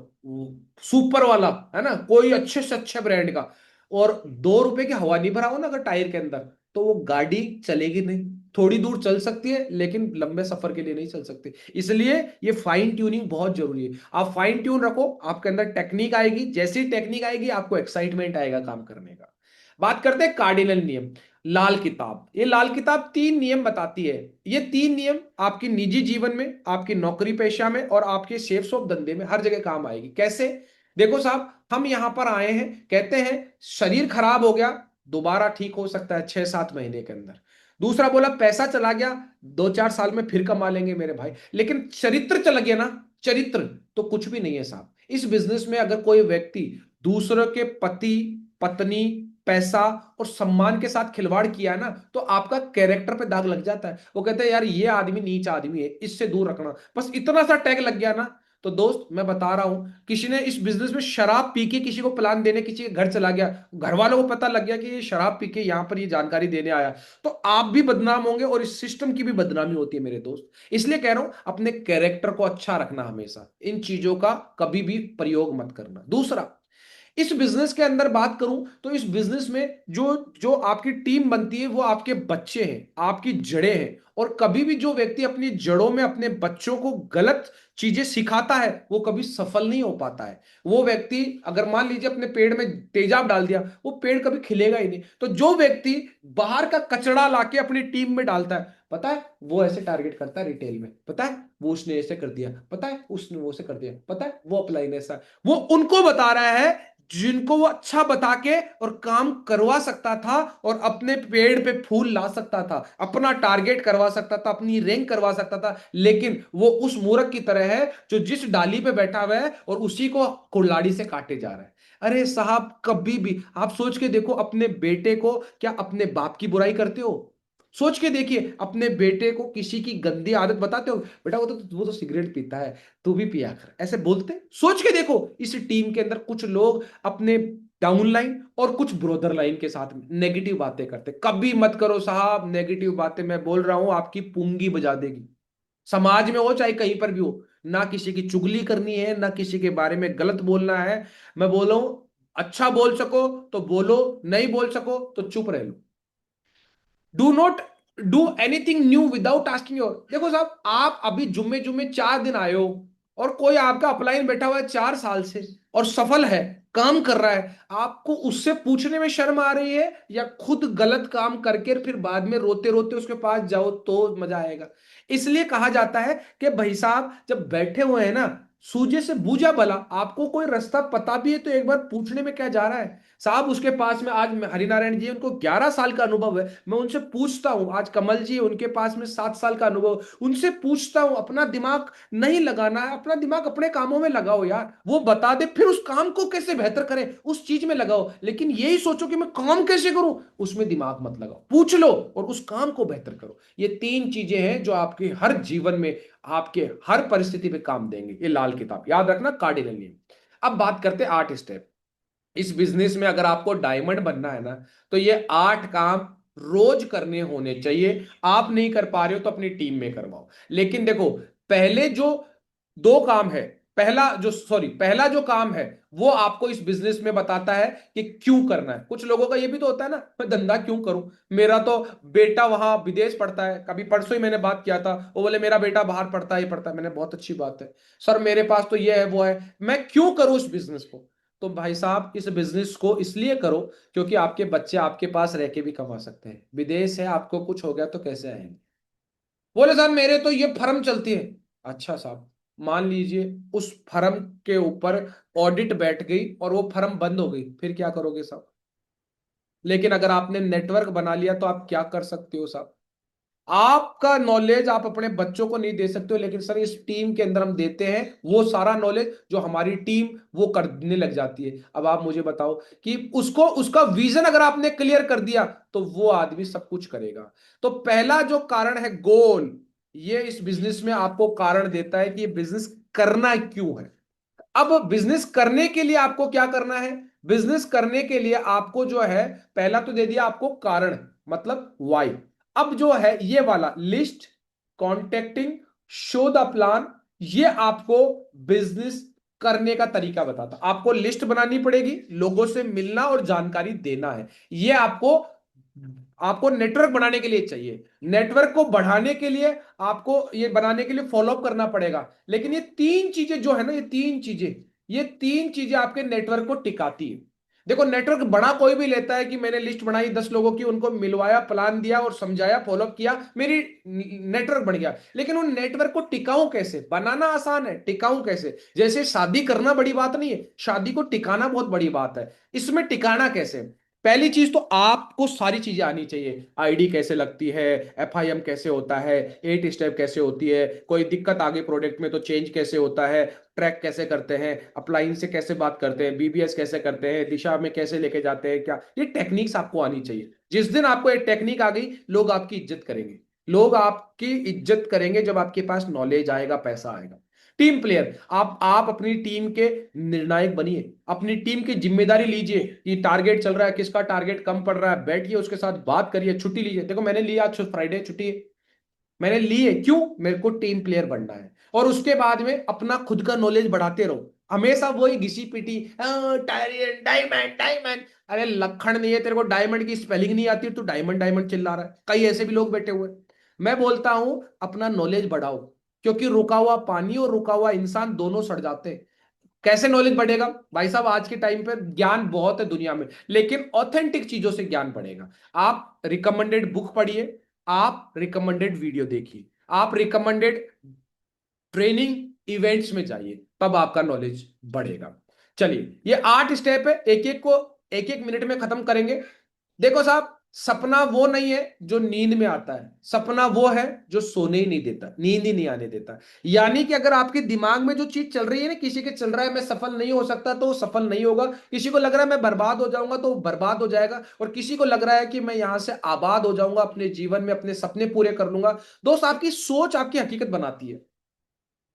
सुपर वाला है ना, कोई अच्छे से अच्छे ब्रांड का, और 2 रुपए की हवा नहीं भराओ ना अगर टायर के अंदर, तो वो गाड़ी चलेगी नहीं। थोड़ी दूर चल सकती है, लेकिन लंबे सफर के लिए नहीं चल सकती। इसलिए ये फाइन ट्यूनिंग बहुत जरूरी है। आप फाइन ट्यून रखो, आपके अंदर टेक्निक आएगी, जैसी टेक्निक आएगी आपको एक्साइटमेंट आएगा काम करने का। बात करते हैं कार्डिनल नियम, लाल किताब। ये लाल किताब 3 नियम बताती है। ये 3 नियम आपकी निजी जीवन में, आपकी नौकरी पेशा में, और आपके सेफ शॉप धंधे में हर जगह काम आएगी। कैसे? देखो साहब, हम यहां पर आए हैं, कहते हैं शरीर खराब हो गया, दोबारा ठीक हो सकता है 6-7 महीने के अंदर। दूसरा बोला पैसा चला गया, 2-4 साल में फिर कमा लेंगे मेरे भाई। लेकिन चरित्र चला गया ना, चरित्र तो कुछ भी नहीं है साहब। इस बिजनेस में अगर कोई व्यक्ति दूसरों के पति, पत्नी, पैसा और सम्मान के साथ खिलवाड़ किया है ना, तो आपका कैरेक्टर पे दाग लग जाता है। वो कहते हैं यार ये आदमी नीच आदमी है, इससे दूर रखना। बस इतना सा टैग लग गया ना, तो दोस्त मैं बता रहा हूं, किसी ने इस बिजनेस में शराब पी के किसी को प्लान देने, किसी के घर चला गया, घर वालों को पता लग गया कि ये शराब पी के यहां पर ये जानकारी देने आया, तो आप भी बदनाम होंगे और इस सिस्टम की भी बदनामी होती है मेरे दोस्त। इसलिए कह रहा हूं, अपने कैरेक्टर को अच्छा रखना, हमेशा इन चीजों का कभी भी प्रयोग मत करना। दूसरा, इस बिजनेस के अंदर बात करूं तो इस बिजनेस में जो जो आपकी टीम बनती है, वो आपके बच्चे हैं, आपकी जड़ें हैं। और कभी भी जो व्यक्ति अपनी जड़ों में अपने बच्चों को गलत चीजें सिखाता है, वो कभी सफल नहीं हो पाता है। वो व्यक्ति, अगर मान लीजिए अपने पेड़ में तेजाब डाल दिया, वो पेड़ कभी खिलेगा ही नहीं। तो जो व्यक्ति बाहर का कचरा लाके अपनी टीम में डालता है, पता है वो ऐसे टारगेट करता है रिटेल में, पता है वो उसने ऐसे कर दिया, पता है उसने वो ऐसे कर दिया, पता है वो अपलाइन ऐसा, वो उनको बता रहा है जिनको वो अच्छा बता के और काम करवा सकता था, और अपने पेड़ पे फूल ला सकता था, अपना टारगेट करवा सकता था, अपनी रैंक करवा सकता था। लेकिन वो उस मूर्ख की तरह है जो जिस डाली पे बैठा हुआ है और उसी को कुल्हाड़ी से काटे जा रहा है। अरे साहब, कभी भी आप सोच के देखो, अपने बेटे को क्या अपने बाप की बुराई करते हो? सोच के देखिए, अपने बेटे को किसी की गंदी आदत बताते हो, बेटा वो तो सिगरेट पीता है, तू भी पिया कर, ऐसे बोलते? सोच के देखो, इस टीम के अंदर कुछ लोग अपने डाउन लाइन और कुछ ब्रोदर लाइन के साथ नेगेटिव बातें करते। कभी मत करो साहब नेगेटिव बातें, मैं बोल रहा हूं आपकी पूंगी बजा देगी। समाज में हो चाहे कहीं पर भी हो, ना किसी की चुगली करनी है, ना किसी के बारे में गलत बोलना है। मैं बोल रहा हूं, अच्छा बोल सको तो बोलो, नहीं बोल सको तो चुप रह लो। Do not do anything new without asking your. देखो साहब, आप अभी जुम्मे जुम्मे 4 दिन आए हो, और कोई आपका अपलाइन बैठा हुआ है 4 साल से और सफल है, काम कर रहा है, आपको उससे पूछने में शर्म आ रही है, या खुद गलत काम करके फिर बाद में रोते रोते उसके पास जाओ तो मजा आएगा? इसलिए कहा जाता है कि भाई साहब, जब बैठे हुए हैं ना, सूझे से बूझा भला। आपको कोई रास्ता पता भी है तो एक बार पूछने में क्या जा रहा है? साहब उसके पास में आज हरिनारायण जी, उनको 11 साल का अनुभव है, मैं उनसे पूछता हूं। आज कमल जी, उनके पास में 7 साल का अनुभव, उनसे पूछता हूं। अपना दिमाग नहीं लगाना है, अपना दिमाग अपने कामों में लगाओ यार, वो बता दे, फिर उस काम को कैसे बेहतर करें उस चीज में लगाओ। लेकिन यही सोचो कि मैं काम कैसे करूं, उसमें दिमाग मत लगाओ। पूछ लो और उस काम को बेहतर करो। ये 3 चीजें हैं जो आपके हर जीवन में, आपके हर परिस्थिति में काम देंगे। ये लाल किताब याद रखना, कार्डिनल नियम। अब बात करते हैं 8 स्टेप। इस बिजनेस में अगर आपको डायमंड बनना है ना, तो ये 8 काम रोज करने होने चाहिए। आप नहीं कर पा रहे हो तो अपनी टीम में करवाओ। लेकिन देखो, पहले जो 2 काम है, पहला जो काम है, वो आपको इस बिजनेस में बताता है कि क्यों करना है। कुछ लोगों का ये भी तो होता है ना, मैं धंधा क्यों करूं, मेरा तो बेटा वहां विदेश पढ़ता है। कभी परसों ही मैंने बात किया था, वो बोले मेरा बेटा बाहर पढ़ता है, ये पढ़ता है। मैंने, बहुत अच्छी बात है सर, मेरे पास तो ये है वो है, मैं क्यों करूं इस बिजनेस को? तो भाई साहब, इस बिजनेस को इसलिए करो क्योंकि आपके बच्चे आपके पास रह के भी कमा सकते हैं। विदेश है, आपको कुछ हो गया तो कैसे आएंगे? बोले साहब मेरे तो ये फर्म चलती है। अच्छा साहब, मान लीजिए उस फर्म के ऊपर ऑडिट बैठ गई और वो फर्म बंद हो गई, फिर क्या करोगे साहब? लेकिन अगर आपने नेटवर्क बना लिया तो आप क्या कर सकते हो साहब? आपका नॉलेज आप अपने बच्चों को नहीं दे सकते हो, लेकिन सर इस टीम के अंदर हम देते हैं वो सारा नॉलेज जो हमारी टीम वो करने लग जाती है। अब आप मुझे बताओ कि उसको, उसका विजन अगर आपने क्लियर कर दिया तो वो आदमी सब कुछ करेगा। तो पहला जो कारण है गोल, ये इस बिजनेस में आपको कारण देता है कि ये बिजनेस करना क्यों है। अब बिजनेस करने के लिए आपको क्या करना है? बिजनेस करने के लिए आपको जो है, पहला तो दे दिया आपको कारण, मतलब वाई। अब जो है ये वाला list, contacting, show the plan, ये आपको बिजनेस करने का तरीका बताता। आपको लिस्ट बनानी पड़ेगी, लोगों से मिलना और जानकारी देना है। ये आपको आपको नेटवर्क बनाने के लिए चाहिए। नेटवर्क को बढ़ाने के लिए आपको, ये बनाने के लिए फॉलोअप करना पड़ेगा। लेकिन ये 3 चीजें जो है ना, ये तीन चीजें आपके नेटवर्क को टिकाती है। देखो, नेटवर्क बड़ा कोई भी लेता है कि मैंने लिस्ट बनाई 10 लोगों की, उनको मिलवाया, प्लान दिया और समझाया, फॉलोअप किया, मेरी नेटवर्क बन गया। लेकिन उन नेटवर्क को टिकाऊं कैसे? बनाना आसान है, टिकाऊं कैसे? जैसे शादी करना बड़ी बात नहीं है, शादी को टिकाना बहुत बड़ी बात है। इसमें टिकाना कैसे? पहली चीज तो आपको सारी चीजें आनी चाहिए। आईडी कैसे लगती है, एफआईएम कैसे होता है, 8 स्टेप कैसे होती है, कोई दिक्कत आ गई प्रोडक्ट में तो चेंज कैसे होता है, ट्रैक कैसे करते हैं, अपलाइन से कैसे बात करते हैं, बीबीएस कैसे करते हैं, दिशा में कैसे लेके जाते हैं, क्या ये टेक्निक्स आपको आनी चाहिए। जिस दिन आपको ये टेक्निक आ गई, लोग आपकी इज्जत करेंगे। लोग आपकी इज्जत करेंगे जब आपके पास नॉलेज आएगा, पैसा आएगा। टीम प्लेयर, आप अपनी टीम के निर्णायक बनिए, अपनी टीम की जिम्मेदारी लीजिए कि टारगेट चल रहा है, किसका टारगेट कम पड़ रहा है, बैठिए उसके साथ बात करिए, छुट्टी लीजिए। देखो मैंने लिया, आज फ्राइडे छुट्टी है, मैंने ली है, क्यों? मेरे को टीम प्लेयर बनना है। और उसके बाद में अपना खुद का नॉलेज बढ़ाते रहो। हमेशा वही घिसी पिटी, डायमंड डायमंड। अरे लखन नहीं है तेरे को, डायमंड की स्पेलिंग नहीं आती, तू डायमंड डायमंड चिल्ला रहा है। कई ऐसे भी लोग बैठे हुए हैं। मैं बोलता हूं अपना नॉलेज बढ़ाओ, क्योंकि रुका हुआ पानी और रुका हुआ इंसान दोनों सड़ जाते हैं। कैसे नॉलेज बढ़ेगा भाई साहब? आज के टाइम पे ज्ञान बहुत है दुनिया में, लेकिन ऑथेंटिक चीजों से ज्ञान बढ़ेगा। आप रिकमेंडेड बुक पढ़िए, आप रिकमेंडेड वीडियो देखिए, आप रिकमेंडेड ट्रेनिंग इवेंट्स में जाइए, तब आपका नॉलेज बढ़ेगा। चलिए, ये 8 स्टेप है, एक एक को एक एक मिनट में खत्म करेंगे। देखो साहब, सपना वो नहीं है जो नींद में आता है, सपना वो है जो सोने ही नहीं देता, नींद ही नहीं आने देता। यानी कि अगर आपके दिमाग में जो चीज चल रही है ना, किसी के चल रहा है मैं सफल नहीं हो सकता तो वो सफल नहीं होगा, किसी को लग रहा है मैं बर्बाद हो जाऊंगा तो वो बर्बाद हो जाएगा, और किसी को लग रहा है कि मैं यहां से आबाद हो जाऊंगा, अपने जीवन में अपने सपने पूरे कर लूंगा। दोस्त, आपकी सोच आपकी हकीकत बनाती है।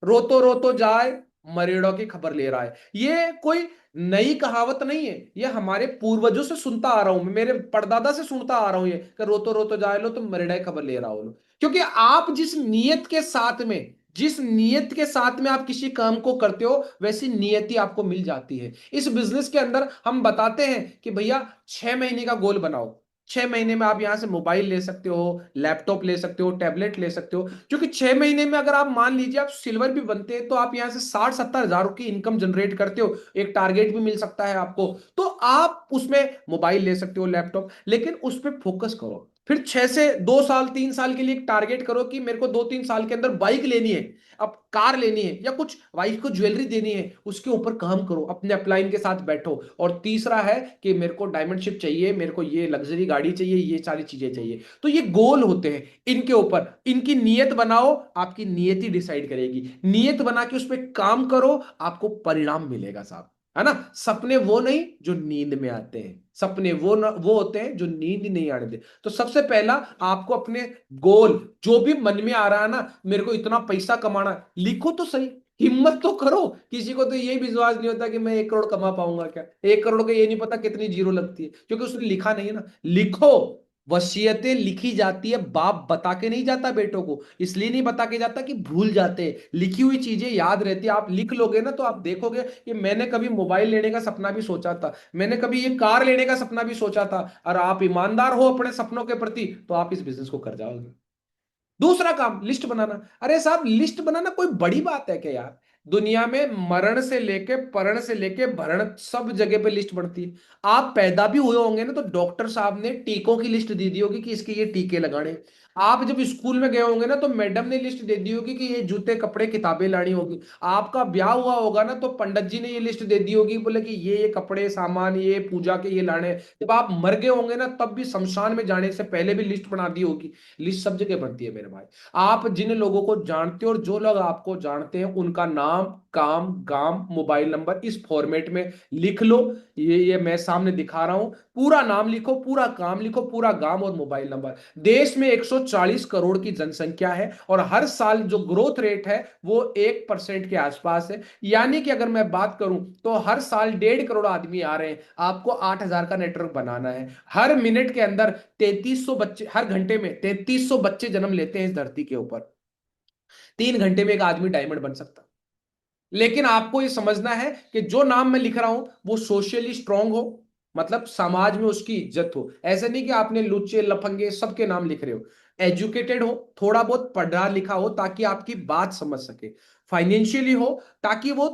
रोतो रोतो जाए, मरेड़ों की खबर ले रहा है, ये कोई नई कहावत नहीं है, ये हमारे पूर्वजों से सुनता आ रहा हूं मैं, मेरे परदादा से सुनता आ रहा हूं ये कि रोतो रोतो जाए लो तुम मरेड़ा की खबर ले रहा हो लो। क्योंकि आप जिस नियत के साथ में आप किसी काम को करते हो, वैसी नियति आपको मिल जाती है। इस बिजनेस के अंदर हम बताते हैं कि भैया 6 महीने का गोल बनाओ। 6 महीने में आप यहां से मोबाइल ले सकते हो, लैपटॉप ले सकते हो, टैबलेट ले सकते हो। क्योंकि 6 महीने में अगर आप मान लीजिए आप सिल्वर भी बनते हैं, तो आप यहां से 60-70 हजार की इनकम जनरेट करते हो, एक टारगेट भी मिल सकता है आपको। तो आप उसमें मोबाइल ले सकते हो, लैपटॉप, लेकिन उस पर फोकस करो। फिर 6 से 2 साल 3 साल के लिए एक टारगेट करो कि मेरे को 2-3 साल के अंदर बाइक लेनी है, अब कार लेनी है, या कुछ वाइफ को ज्वेलरी देनी है, उसके ऊपर काम करो, अपने अपलाइन के साथ बैठो। और तीसरा है कि मेरे को डायमंड शिप चाहिए, मेरे को ये लग्जरी गाड़ी चाहिए, ये सारी चीजें चाहिए। तो ये गोल होते हैं, इनके ऊपर इनकी नियत बनाओ, आपकी नियति डिसाइड करेगी। नियत बना के उस पर काम करो, आपको परिणाम मिलेगा साहब, है ना। सपने वो नहीं जो नींद में आते हैं, सपने वो होते हैं जो नींद नहीं आने देते। तो सबसे पहला, आपको अपने गोल, जो भी मन में आ रहा है ना, मेरे को इतना पैसा कमाना है, लिखो तो सही, हिम्मत तो करो। किसी को तो ये विश्वास नहीं होता कि मैं 1 करोड़ कमा पाऊंगा क्या, 1 करोड़ का ये नहीं पता कितनी जीरो लगती है, क्योंकि उसने लिखा नहीं है ना। लिखो। वसीयतें लिखी जाती है, बाप बता के नहीं जाता बेटों को, इसलिए नहीं बता के जाता कि भूल जाते हैं, लिखी हुई चीजें याद रहती है। आप लिख लोगे ना तो आप देखोगे कि मैंने कभी मोबाइल लेने का सपना भी सोचा था, मैंने कभी ये कार लेने का सपना भी सोचा था, और आप ईमानदार हो अपने सपनों के प्रति, तो आप इस बिजनेस को कर जाओगे। दूसरा काम, लिस्ट बनाना। अरे साहब, लिस्ट बनाना कोई बड़ी बात है क्या यार। दुनिया में मरण से लेके परण से लेके भरण सब जगह पे लिस्ट बनती है। आप पैदा भी हुए होंगे ना, तो डॉक्टर साहब ने टीकों की लिस्ट दे दी होगी कि इसके ये टीके लगाने। आप जब स्कूल में गए होंगे ना, तो मैडम ने लिस्ट दे दी होगी कि ये जूते कपड़े किताबें लानी होगी। आपका ब्याह हुआ होगा ना, तो पंडित जी ने ये लिस्ट दे दी होगी, बोले कि ये कपड़े सामान ये पूजा के ये लाने हैं। जब आप मर गए होंगे ना, तब भी शमशान में जाने से पहले भी लिस्ट बना दी होगी। लिस्ट सब जगह बनती है मेरे भाई। आप जिन लोगों को जानते हो और जो लोग आपको जानते हैं, उनका नाम, काम, गांव, मोबाइल नंबर इस फॉर्मेट में लिख लो। ये मैं सामने दिखा रहा हूं, पूरा नाम लिखो, पूरा काम लिखो, पूरा गांव और मोबाइल नंबर। देश में 140 करोड़ की जनसंख्या है, और हर साल जो ग्रोथ रेट है वो 1% के आसपास है। यानी कि अगर मैं बात करूं तो हर साल 1.5 करोड़ आदमी आ रहे हैं, आपको 8 हजार का नेटवर्क बनाना है। हर मिनट के अंदर 3300 बच्चे, हर घंटे में 3300 बच्चे जन्म लेते हैं इस धरती के ऊपर। 3 घंटे में एक आदमी डायमंड बन सकता। लेकिन आपको ये समझना है कि जो नाम मैं लिख रहा हूं वो सोशली स्ट्रांग हो, मतलब समाज में उसकी इज्जत हो। ऐसे नहीं कि आपने लुच्चे लफंगे सबके नाम लिख रहे हो। एजुकेटेड हो, थोड़ा बहुत पढ़ा लिखा हो ताकि आपकी बात समझ सके। फाइनेंशियली हो, ताकि वो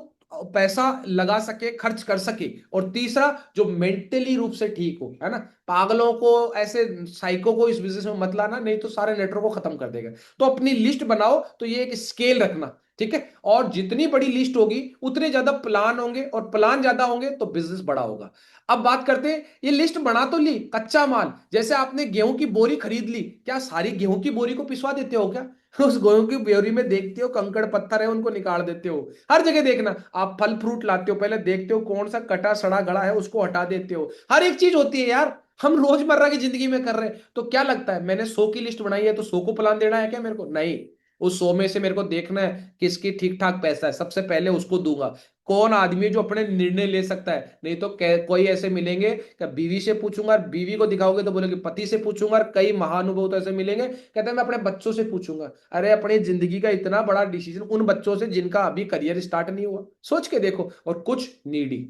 पैसा लगा सके, खर्च कर सके। और तीसरा, जो मेंटली रूप से ठीक हो, है ना। पागलों को, ऐसे साइको को इस बिजनेस में मत लाना, नहीं तो सारे नेटवर्क को खत्म कर देगा। तो अपनी लिस्ट बनाओ, तो ये एक स्केल रखना, ठीक है। और जितनी बड़ी लिस्ट होगी उतने ज्यादा प्लान होंगे, और प्लान ज्यादा होंगे तो बिजनेस बड़ा होगा। अब बात करते हैं, ये लिस्ट बना तो ली, कच्चा माल, जैसे आपने गेहूं की बोरी खरीद ली, क्या सारी गेहूं की बोरी को पिसवा देते हो क्या? उस गेहूं की बोरी में देखते हो कंकड़ पत्थर है, उनको निकाल देते हो। हर जगह देखना, आप फल फ्रूट लाते हो, पहले देखते हो कौन सा कटा सड़ा गड़ा है, उसको हटा देते हो। हर एक चीज होती है यार, हम रोजमर्रा की जिंदगी में कर रहे हैं। तो क्या लगता है मैंने 100 की लिस्ट बनाई है तो 100 को प्लान देना है क्या मेरे को? नहीं। उस 100 में से मेरे को देखना है किसकी ठीक ठाक पैसा है, सबसे पहले उसको दूंगा। कौन आदमी है जो अपने निर्णय ले सकता है? नहीं तो कोई ऐसे मिलेंगे कि बीवी से पूछूंगा, और बीवी को दिखाओगे तो बोलेगे पति से पूछूंगा, और कई महानुभाव तो ऐसे मिलेंगे कहते हैं मैं अपने बच्चों से पूछूंगा। अरे अपनी जिंदगी का इतना बड़ा डिसीजन उन बच्चों से जिनका अभी करियर स्टार्ट नहीं हुआ, सोच के देखो। और कुछ नीडी,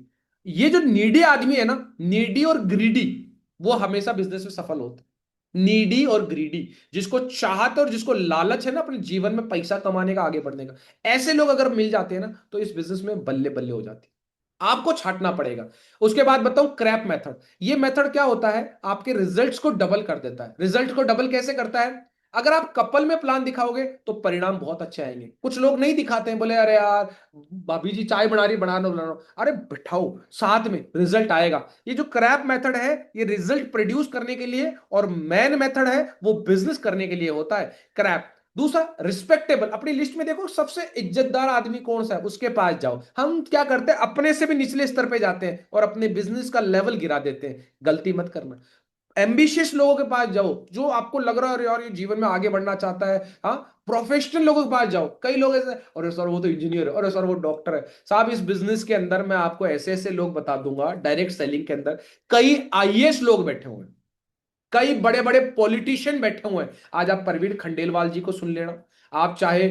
ये जो नीडी आदमी है ना, नीडी और ग्रीडी, वो हमेशा बिजनेस में सफल होते हैं। नीडी और ग्रीडी, जिसको चाहत और जिसको लालच है ना अपने जीवन में पैसा कमाने का, आगे बढ़ने का, ऐसे लोग अगर मिल जाते हैं ना, तो इस बिजनेस में बल्ले बल्ले हो जाती है। आपको छाटना पड़ेगा। उसके बाद बताऊं क्रैप मेथड। ये मेथड क्या होता है, आपके रिजल्ट्स को डबल कर देता है। रिजल्ट को डबल कैसे करता है? अगर आप कपल में प्लान दिखाओगे तो परिणाम बहुत अच्छे आएंगे। कुछ लोग नहीं दिखाते हैं, बोले अरे यार भाभी जी चाय बना रही, बना लो, अरे बिठाओ साथ में, रिजल्ट आएगा। ये जो क्रैप मेथड है ये रिजल्ट प्रोड्यूस करने के लिए, और मैन मेथड है वो बिजनेस करने के लिए होता है। क्रैप। दूसरा, रिस्पेक्टेबल। अपनी लिस्ट में देखो सबसे इज्जतदार आदमी कौन सा है, उसके पास जाओ। हम क्या करते हैं, अपने से भी निचले स्तर पे जाते हैं और अपने बिजनेस का लेवल गिरा देते हैं। गलती मत करना। एम्बिशियस लोगों के पास जाओ, जो आपको लग रहा है यार ये जीवन में आगे बढ़ना चाहता है। हाँ, प्रोफेशनल लोगों के पास जाओ। कई लोग ऐसे, अरे सर वो तो इंजीनियर है, अरे सर वो डॉक्टर है। साहब इस बिजनेस के अंदर मैं आपको ऐसे ऐसे लोग बता दूंगा, डायरेक्ट सेलिंग के अंदर कई आईएएस लोग बैठे हुए हैं, कई बड़े बड़े पॉलिटिशियन बैठे हुए हैं। आज आप परवीन खंडेलवाल जी को सुन लेना, आप चाहे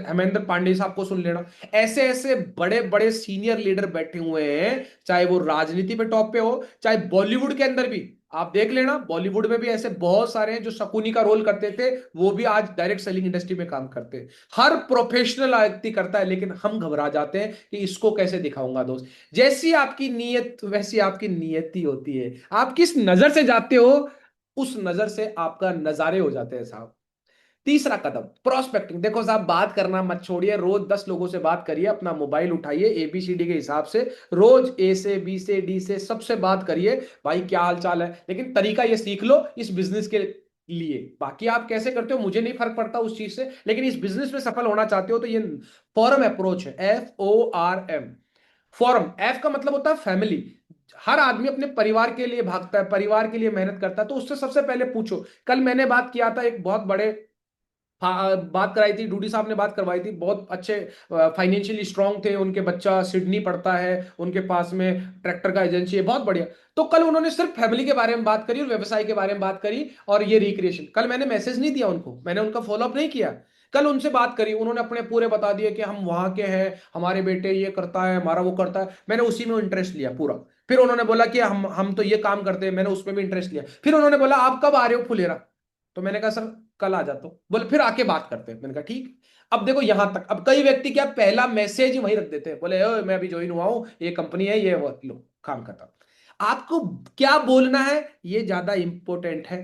हेमेंद्र पांडे साहब को सुन लेना। ऐसे ऐसे बड़े बड़े सीनियर लीडर बैठे हुए हैं, चाहे वो राजनीति पे टॉप पे हो, चाहे बॉलीवुड के अंदर भी। आप देख लेना, बॉलीवुड में भी ऐसे बहुत सारे हैं जो शकुनी का रोल करते थे, वो भी आज डायरेक्ट सेलिंग इंडस्ट्री में काम करते हैं। हर प्रोफेशनल व्यक्ति करता है, लेकिन हम घबरा जाते हैं कि इसको कैसे दिखाऊंगा दोस्त। जैसी आपकी नीयत वैसी आपकी नियति होती है। आप किस नजर से जाते हो, उस नजर से आपका नजारे हो जाते हैं साहब। तीसरा कदम, प्रोस्पेक्टिंग। देखो साहब, बात करना मत छोड़िए, रोज 10 लोगों से बात करिए। अपना मोबाइल उठाइए, एबीसीडी के हिसाब से रोज ए से बी से डी से सबसे बात करिए, भाई क्या हाल चाल है। लेकिन तरीका ये सीख लो इस बिजनेस के लिए। बाकी आप कैसे करते हो मुझे नहीं फर्क पड़ता उस चीज से, लेकिन इस बिजनेस में सफल होना चाहते हो तो ये फॉरम अप्रोच है, FORM। फॉरम, एफ का मतलब होता है फैमिली। हर आदमी अपने परिवार के लिए भागता है, परिवार के लिए मेहनत करता है, तो उससे सबसे पहले पूछो। कल मैंने बात किया था एक बहुत बड़े, बात कराई थी, डूडी साहब ने बात करवाई थी, बहुत अच्छे फाइनेंशियली स्ट्रांग थे, उनके बच्चा सिडनी पढ़ता है, उनके पास में ट्रैक्टर का एजेंसी है, बहुत बढ़िया। तो कल उन्होंने सिर्फ फैमिली के बारे में बात करी और व्यवसाय के बारे में बात करी और ये रिक्रिएशन। कल मैंने मैसेज नहीं दिया उनको, मैंने उनका फॉलोअप नहीं किया। कल उनसे बात करी, उन्होंने अपने पूरे बता दिए कि हम वहां के हैं, हमारे बेटे ये करता है, हमारा वो करता है। मैंने उसी में इंटरेस्ट लिया पूरा। फिर उन्होंने बोला कि हम तो ये काम करते हैं, मैंने उसमें भी इंटरेस्ट लिया। फिर उन्होंने बोला आप कब आ रहे हो फुलेरा, तो मैंने कहा सर कल आ जाता हूं। बोले फिर आके बात करते हैं, मैंने कहा ठीक। अब देखो यहां तक, अब कई व्यक्ति क्या पहला मैसेज ही वहीं रख देते हैं, बोले ओए मैं अभी ज्वाइन हुआ हूं, ये कंपनी है, ये वो लो काम करता। आपको क्या बोलना है ये ज्यादा इंपॉर्टेंट है।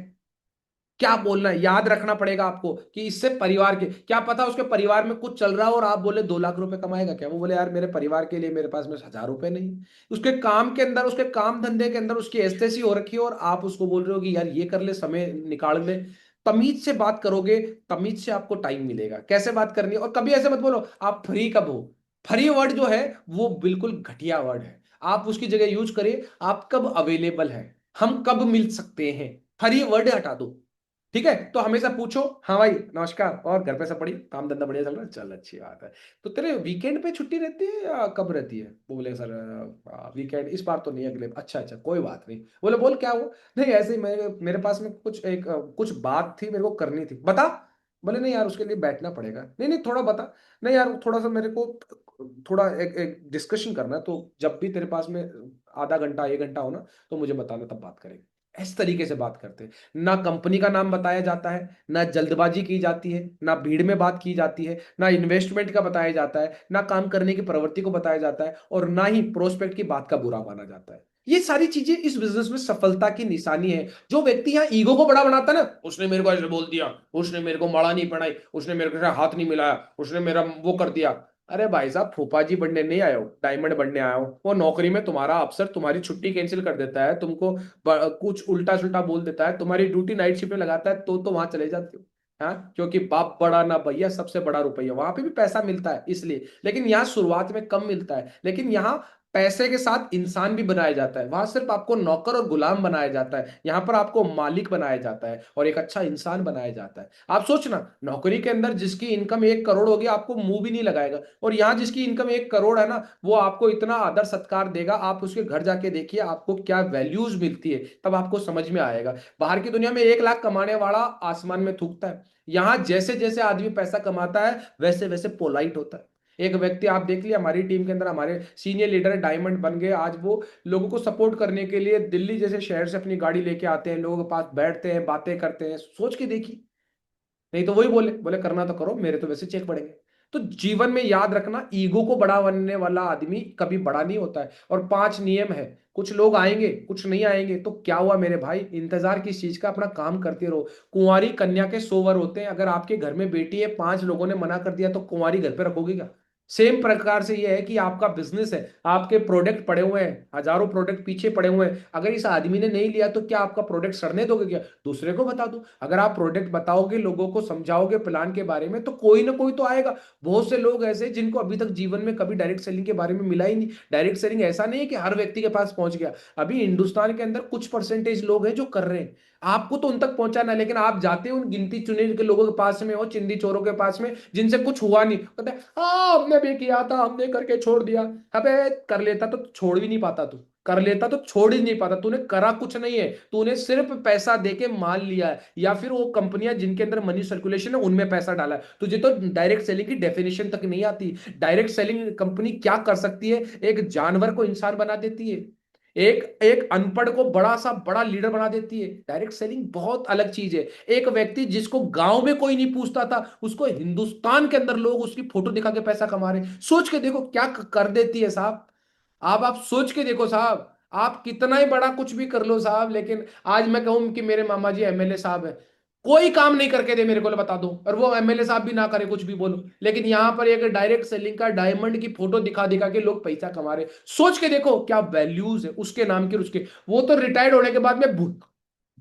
क्या बोलना है याद रखना पड़ेगा आपको, कि इससे परिवार के, क्या पता उसके परिवार में कुछ चल रहा हो और आप बोले 2 लाख रुपए कमाएगा क्या, वो बोले यार मेरे परिवार के लिए मेरे पास में 1000 रुपए नहीं। उसके काम के अंदर, उसके काम धंधे के अंदर उसकी एस्तेसी हो रखी है, और आप उसको बोल रहे हो कि यार ये कर ले, समय निकाल ले। तमीज से बात करोगे, तमीज से आपको टाइम मिलेगा कैसे बात करनी है। और कभी ऐसे मत बोलो आप फ्री कब हो। फ्री वर्ड जो है वो बिल्कुल घटिया वर्ड है, आप उसकी जगह यूज करिए आप कब अवेलेबल है, हम कब मिल सकते हैं। फ्री वर्ड हटा दो, ठीक है। तो हमेशा पूछो, हाँ भाई नमस्कार, और घर पे सब बढ़िया, काम धंधा बढ़िया चल रहा है, चल अच्छी बात है। तो तेरे वीकेंड पे छुट्टी रहती है या कब रहती है, वो बोले सर वीकेंड इस बार तो नहीं, अगले, अच्छा अच्छा कोई बात नहीं। बोले बोल क्या हुआ, नहीं ऐसे ही मेरे मेरे पास में कुछ एक कुछ बात थी मेरे को करनी थी, बता। बोले नहीं यार उसके लिए बैठना पड़ेगा, नहीं नहीं थोड़ा बता। नहीं यार थोड़ा सा मेरे को थोड़ा एक डिस्कशन करना है, तो जब भी तेरे पास में आधा घंटा 1 घंटा हो ना, तो मुझे बताना, तब बात करेंगे। इस तरीके से बात करते हैं। ना कंपनी का नाम बताया जाता है, ना जल्दबाजी की जाती है, ना भीड़ में बात की जाती है, ना इन्वेस्टमेंट का बताया जाता है, ना काम करने की प्रवृत्ति को बताया जाता है, और ना ही प्रोस्पेक्ट की बात का बुरा माना जाता है। ये सारी चीजें इस बिजनेस में सफलता की निशानी है। जो व्यक्ति यहाँ ईगो को बड़ा बनाता है ना, उसने मेरे को ऐसे बोल दिया, उसने मेरे को माला नहीं पहनाई, उसने मेरे को हाथ नहीं मिलाया, उसने मेरा वो कर दिया। अरे भाई साहब फूफा जी बनने नहीं आए हो, डायमंड बनने आए हो। वो नौकरी में तुम्हारा अफसर तुम्हारी छुट्टी कैंसिल कर देता है, तुमको कुछ उल्टा सुल्टा बोल देता है, तुम्हारी ड्यूटी नाइट शिफ्ट में लगाता है, तो वहां चले जाते हो। हाँ, क्योंकि बाप बड़ा ना भैया, सबसे बड़ा रुपया, वहां पे भी पैसा मिलता है इसलिए, लेकिन यहाँ शुरुआत में कम मिलता है। लेकिन यहाँ पैसे के साथ इंसान भी बनाया जाता है, वहां सिर्फ आपको नौकर और गुलाम बनाया जाता है, यहाँ पर आपको मालिक बनाया जाता है और एक अच्छा इंसान बनाया जाता है। आप सोचना, नौकरी के अंदर जिसकी इनकम 1 करोड़ होगी आपको मुंह भी नहीं लगाएगा, और यहाँ जिसकी इनकम 1 करोड़ है ना, वो आपको इतना आदर सत्कार देगा। आप उसके घर जाके देखिए आपको क्या वैल्यूज मिलती है, तब आपको समझ में आएगा। बाहर की दुनिया में 1 लाख कमाने वाला आसमान में थूकता है, यहाँ जैसे जैसे आदमी पैसा कमाता है वैसे वैसे पोलाइट होता है। एक व्यक्ति आप देख लिया हमारी टीम के अंदर, हमारे सीनियर लीडर डायमंड बन गए, आज वो लोगों को सपोर्ट करने के लिए दिल्ली जैसे शहर से अपनी गाड़ी लेके आते हैं, लोगों के पास बैठते हैं, बातें करते हैं। सोच के देखिए, नहीं तो वही बोले बोले करना तो करो, मेरे तो वैसे चेक पड़ेंगे। तो जीवन में याद रखना, ईगो को बड़ा बनने वाला आदमी कभी बड़ा नहीं होता है। और 5 नियम है, कुछ लोग आएंगे कुछ नहीं आएंगे, तो क्या हुआ मेरे भाई, इंतजार किस चीज का, अपना काम करते रहो। कुंवारी कन्या के 100 वर होते हैं, अगर आपके घर में बेटी है, 5 लोगों ने मना कर दिया, तो कुंवारी घर पे रखोगे क्या? सेम प्रकार से ये है कि आपका बिजनेस है, आपके प्रोडक्ट पड़े हुए हैं, हजारों प्रोडक्ट पीछे पड़े हुए हैं, अगर इस आदमी ने नहीं लिया तो क्या आपका प्रोडक्ट सड़ने दोगे क्या? दूसरे को बता दो। अगर आप प्रोडक्ट बताओगे, लोगों को समझाओगे प्लान के बारे में, तो कोई ना कोई तो आएगा। बहुत से लोग ऐसे जिनको अभी तक जीवन में कभी डायरेक्ट सेलिंग के बारे में मिला ही नहीं। डायरेक्ट सेलिंग ऐसा नहीं है कि हर व्यक्ति के पास पहुंच गया। अभी हिंदुस्तान के अंदर कुछ परसेंटेज लोग हैं जो कर रहे हैं, आपको तो उन तक पहुंचाना है, लेकिन आप जाते हो उन गिनती चुने के लोगों के पास में, हो चिंदी चोरों के पास में, जिनसे कुछ हुआ नहीं, कहते हैं हाँ हमने भी किया था, हमने करके छोड़ दिया। अबे कर लेता तो छोड़ भी नहीं पाता, तू कर लेता तो छोड़ ही नहीं पाता, तूने करा कुछ नहीं है, तूने सिर्फ पैसा देके माल लिया है, या फिर वो कंपनियां जिनके अंदर मनी सर्कुलेशन है उनमें पैसा डाला है। तुझे तो डायरेक्ट सेलिंग की डेफिनेशन तक नहीं आती। डायरेक्ट सेलिंग कंपनी क्या कर सकती है, एक जानवर को इंसान बना देती है, एक एक अनपढ़ को बड़ा सा बड़ा लीडर बना देती है। डायरेक्ट सेलिंग बहुत अलग चीज है। एक व्यक्ति जिसको गांव में कोई नहीं पूछता था, उसको हिंदुस्तान के अंदर लोग उसकी फोटो दिखा के पैसा कमा रहे हैं। सोच के देखो क्या कर देती है साहब। आप सोच के देखो साहब, आप कितना ही बड़ा कुछ भी कर लो साहब, लेकिन आज मैं कहूं कि मेरे मामा जी एमएलए साहब है, कोई काम नहीं करके दे मेरे को बता दो, और वो एमएलए साहब भी ना करे कुछ भी बोलो, लेकिन यहां पर एक डायरेक्ट सेलिंग का डायमंड की फोटो दिखा दिखा के लोग पैसा कमा रहे। सोच के देखो क्या वैल्यूज है उसके नाम के और उसके। वो तो रिटायर्ड होने के बाद में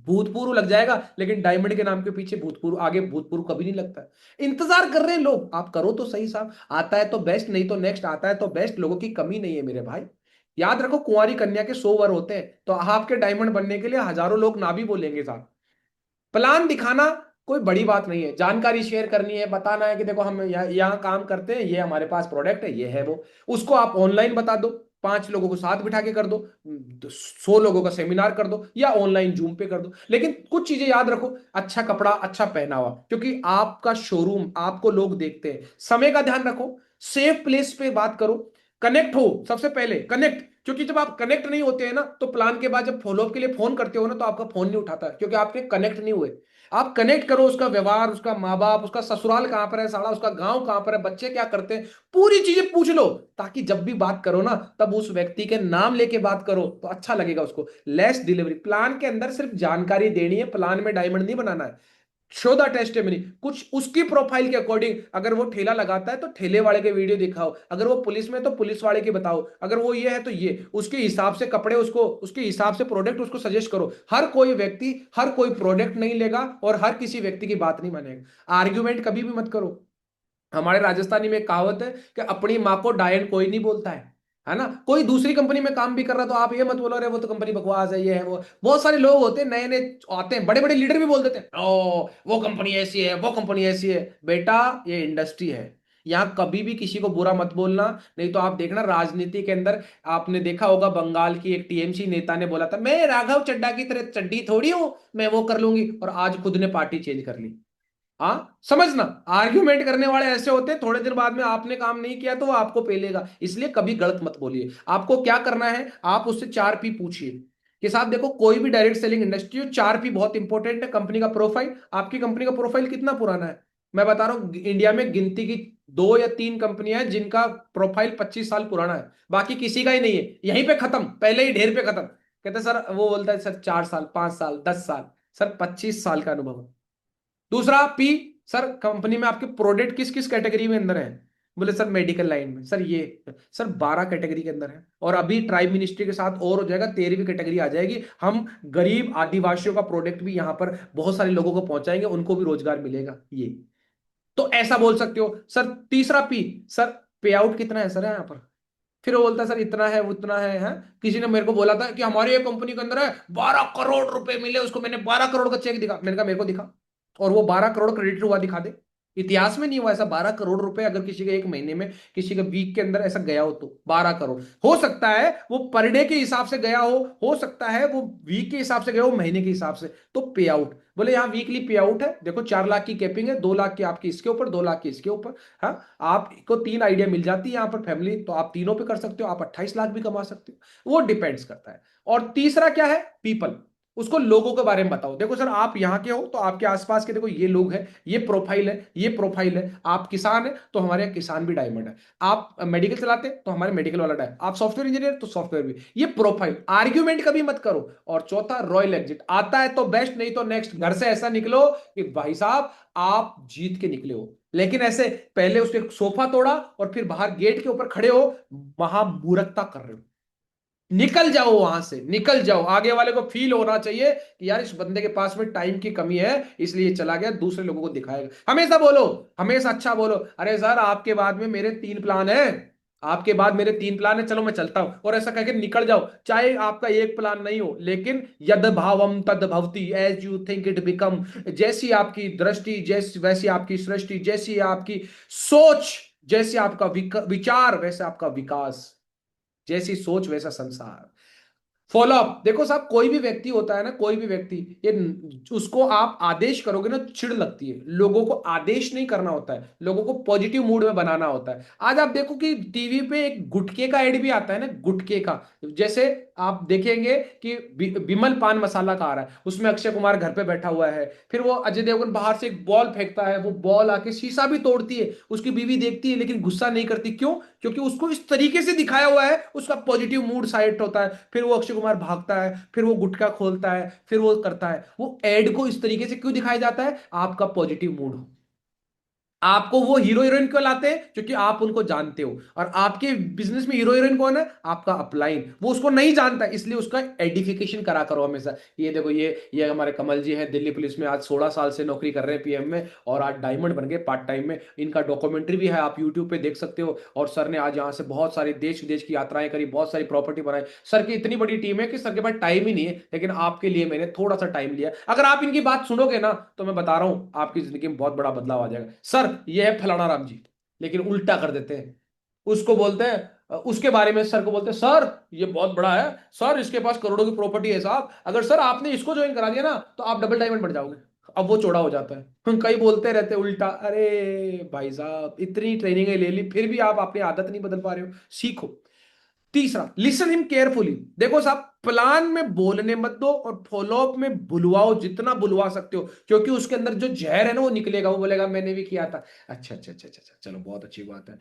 भूतपूर्व लग जाएगा, लेकिन डायमंड के नाम के पीछे भूतपूर्व, आगे भूतपूर्व कभी नहीं लगता। इंतजार कर रहे हैं लोग, आप करो तो सही साहब, आता है तो बेस्ट, नहीं तो नेक्स्ट आता है तो बेस्ट, लोगों की कमी नहीं है मेरे भाई। याद रखो, कुंवारी कन्या के 100 वर होते हैं, तो आपके डायमंड बनने के लिए हजारों लोग ना भी बोलेंगे साहब। प्लान दिखाना कोई बड़ी बात नहीं है, जानकारी शेयर करनी है, बताना है कि देखो हम यहाँ काम करते हैं, ये हमारे पास प्रोडक्ट है, ये है वो। उसको आप ऑनलाइन बता दो, 5 लोगों को साथ बिठा के कर दो, 100 लोगों का सेमिनार कर दो, या ऑनलाइन जूम पे कर दो, लेकिन कुछ चीजें याद रखो, अच्छा कपड़ा, अच्छा पहनावा, क्योंकि आपका शोरूम, आपको लोग देखते हैं। समय का ध्यान रखो, सेफ प्लेस पे बात करो, कनेक्ट हो, सबसे पहले कनेक्ट, क्योंकि जब आप कनेक्ट नहीं होते हैं ना, तो प्लान के बाद जब फॉलोअप के लिए फोन करते हो ना, तो आपका फोन नहीं उठाता है, क्योंकि आपके कनेक्ट नहीं हुए। आप कनेक्ट करो, उसका व्यवहार, उसका माँ बाप, उसका ससुराल कहां पर है साला, उसका गांव कहां पर है, बच्चे क्या करते हैं, पूरी चीजें पूछ लो, ताकि जब भी बात करो ना, तब उस व्यक्ति के नाम लेके बात करो, तो अच्छा लगेगा उसको। लेस डिलीवरी, प्लान के अंदर सिर्फ जानकारी देनी है, प्लान में डायमंड नहीं बनाना है। शो द टेस्टिमनी, कुछ उसकी प्रोफाइल के अकॉर्डिंग, अगर वो ठेला लगाता है तो ठेले वाले के वीडियो दिखाओ, अगर वो पुलिस में तो पुलिस वाले की बताओ, अगर वो ये है तो ये, उसके हिसाब से कपड़े, उसको उसके हिसाब से प्रोडक्ट उसको सजेस्ट करो। हर कोई व्यक्ति हर कोई प्रोडक्ट नहीं लेगा, और हर किसी व्यक्ति की बात नहीं मानेगा। आर्ग्यूमेंट कभी भी मत करो। हमारे राजस्थानी में कहावत है कि अपनी माँ को डायन कोई नहीं बोलता है ना। कोई दूसरी कंपनी में काम भी कर रहा तो आप ये मत बोलो अरे वो तो कंपनी बकवास है, ये है वो। बहुत सारे लोग होते हैं नए नए आते हैं, बड़े बड़े लीडर भी बोल देते हैं ओ वो कंपनी ऐसी है, वो कंपनी ऐसी है। बेटा ये इंडस्ट्री है, यहाँ कभी भी किसी को बुरा मत बोलना। नहीं तो आप देखना राजनीति के अंदर, आपने देखा होगा बंगाल की एक टीएमसी नेता ने बोला था मैं राघव चड्डा की तरह चड्डी थोड़ी हूं, मैं वो कर लूंगी, और आज खुद ने पार्टी चेंज कर ली। हाँ समझना, आर्ग्यूमेंट करने वाले ऐसे होते हैं, थोड़े देर बाद में आपने काम नहीं किया तो वो आपको पेलेगा, इसलिए कभी गलत मत बोलिए। आपको क्या करना है, आप उससे 4 पी पूछिए कि साहब देखो, कोई भी डायरेक्ट सेलिंग इंडस्ट्री, 4 पी बहुत इंपॉर्टेंट है। कंपनी का प्रोफाइल, आपकी कंपनी का प्रोफाइल कितना पुराना है? मैं बता रहा हूं, इंडिया में गिनती की 2 या 3 कंपनियां हैं जिनका प्रोफाइल 25 साल पुराना है, बाकी किसी का ही नहीं है। यहीं पे खत्म, पहले ही ढेर पे खत्म। कहते सर, वो बोलता है सर 4 साल, 5 साल, 10 साल, सर 25 साल का अनुभव है। दूसरा पी, सर कंपनी में आपके प्रोडक्ट किस किस कैटेगरी में अंदर है? बोले सर मेडिकल लाइन में, सर ये, सर 12 कैटेगरी के अंदर है, और अभी ट्राइब मिनिस्ट्री के साथ और हो जाएगा, 13वीं कैटेगरी आ जाएगी। हम गरीब आदिवासियों का प्रोडक्ट भी यहाँ पर बहुत सारे लोगों को पहुंचाएंगे, उनको भी रोजगार मिलेगा ये। तो ऐसा बोल सकते हो सर। तीसरा पी, सर पे आउट कितना है सर यहाँ पर? फिर वो बोलता है सर इतना है उतना है। किसी ने मेरे को बोला था कि हमारी एक कंपनी के अंदर है 12 करोड़ रुपए मिले उसको, मैंने 12 करोड़ का चेक दिखा, मैंने कहा मेरे को दिखा, और वो 12 करोड़ क्रेडिट हुआ दिखा दे। इतिहास में नहीं हुआ ऐसा 12 करोड़ रुपए, अगर किसी के एक महीने में, किसी के वीक के अंदर ऐसा गया हो, तो 12 करोड़ हो सकता है वो पर डे के हिसाब से गया हो सकता है वो वीक के हिसाब से गया हो, महीने के हिसाब से। तो पे आउट, बोले यहाँ वीकली पे आउट है, देखो 4 लाख की कैपिंग है, 2 लाख की आपकी इसके ऊपर, 2 लाख की इसके ऊपर। हाँ, आपको 3 आइडिया मिल जाती है यहाँ पर फैमिली, तो आप तीनों पे कर सकते हो, आप 28 लाख भी कमा सकते हो, वो डिपेंड्स करता है। और तीसरा क्या है, पीपल। उसको लोगों के बारे में बताओ। देखो सर, आप यहाँ के हो तो आपके आसपास के देखो ये लोग हैं, ये प्रोफाइल है, ये प्रोफाइल है। आप किसान है तो हमारे यहाँ किसान भी डायमंड है। आप मेडिकल चलाते हैं तो हमारे मेडिकल वाला डायमंड। आप सॉफ्टवेयर इंजीनियर तो सॉफ्टवेयर भी। ये प्रोफाइल, आर्ग्यूमेंट कभी मत करो। और चौथा, रॉयल एग्जिट। आता है तो बेस्ट, नहीं तो नेक्स्ट। घर से ऐसा निकलो कि भाई साहब आप जीत के निकले हो। लेकिन ऐसे पहले उसके सोफा तोड़ा और फिर बाहर गेट के ऊपर खड़े हो, महामूर्खता कर रहे हो। निकल जाओ वहां से, निकल जाओ। आगे वाले को फील होना चाहिए कि यार इस बंदे के पास में टाइम की कमी है, इसलिए चला गया, दूसरे लोगों को दिखाएगा। हमेशा बोलो, हमेशा अच्छा बोलो। अरे सर आपके बाद में मेरे 3 प्लान है, आपके बाद मेरे 3 प्लान है, चलो मैं चलता हूं। और ऐसा कहकर निकल जाओ। चाहे आपका एक प्लान नहीं हो, लेकिन यद भावम तद भवति, as you think it become. जैसी आपकी दृष्टि, जैसी वैसी आपकी सृष्टि, जैसी आपकी सोच, जैसे आपका विचार, वैसे आपका विकास। जैसी सोच वैसा संसार। Follow up. देखो साहब, कोई भी व्यक्ति होता है ना, कोई भी व्यक्ति, ये उसको आप आदेश करोगे ना, चिढ़ लगती है। लोगों को आदेश नहीं करना होता है, लोगों को पॉजिटिव मूड में बनाना होता है। आज आप देखो कि टीवी पे एक गुटखे का एड भी आता है ना, गुटखे का। जैसे आप देखेंगे कि विमल पान मसाला का आ रहा है, उसमें अक्षय कुमार घर पे बैठा हुआ है, फिर वो अजय देवगन बाहर से एक बॉल फेंकता है, वो बॉल आके शीशा भी तोड़ती है। उसकी बीवी देखती है लेकिन गुस्सा नहीं करती। क्यों? क्योंकि उसको इस तरीके से दिखाया हुआ है, उसका पॉजिटिव मूड साइट होता है। फिर वो अक्षय कुमार भागता है, फिर वो गुटखा खोलता है, फिर वो करता है। वो एड को इस तरीके से क्यों दिखाया जाता है? आपका पॉजिटिव मूड हो। आपको वो हीरो हीरोइन क्यों लाते हैं? क्योंकि आप उनको जानते हो। और आपके बिजनेस में हीरो हीरोइन कौन है? आपका अपलाइन। वो उसको नहीं जानता, इसलिए उसका एडिफिकेशन करा करो हमेशा। ये देखो, ये हमारे कमल जी हैं, दिल्ली पुलिस में आज 16 साल से नौकरी कर रहे हैं, पीएम में, और आज डायमंड बन गए पार्ट टाइम में। इनका डॉक्यूमेंट्री भी है, आप यूट्यूब पे देख सकते हो। और सर ने आज यहाँ से बहुत सारी देश विदेश की यात्राएं करी, बहुत सारी प्रॉपर्टी बनाई। सर की इतनी बड़ी टीम है कि सर के पास टाइम ही नहीं है, लेकिन आपके लिए मैंने थोड़ा सा टाइम लिया। अगर आप इनकी बात सुनोगे ना, तो मैं बता रहा हूं आपकी जिंदगी में बहुत बड़ा बदलाव आ जाएगा। सर ये है फलाना राम जी, लेकिन उल्टा कर देते हैं। उसको बोलते हैं, उसके बारे में सर को बोलते हैं, सर ये बहुत बड़ा है, सर इसके पास करोड़ों की प्रॉपर्टी है साहब, अगर सर आपने इसको ज्वाइन करा दिया ना तो आप डबल डायमंड बन जाओगे। अब वो चौड़ा हो जाता है। हम कई बोलते रहते हैं उल्टा। अरे भाई साहब, इतनी ट्रेनिंग ले ली, फिर भी आप अपनी आदत नहीं बदल पा रहे हो। सीखो। तीसरा, लिसन हिम केयरफुली। देखो साहब, प्लान में बोलने मत दो और फॉलोअप में बुलवाओ जितना बुलवा सकते हो, क्योंकि उसके अंदर जो जहर है ना वो निकलेगा। वो बोलेगा मैंने भी किया था। अच्छा अच्छा अच्छा अच्छा अच्छा, चलो बहुत अच्छी बात है।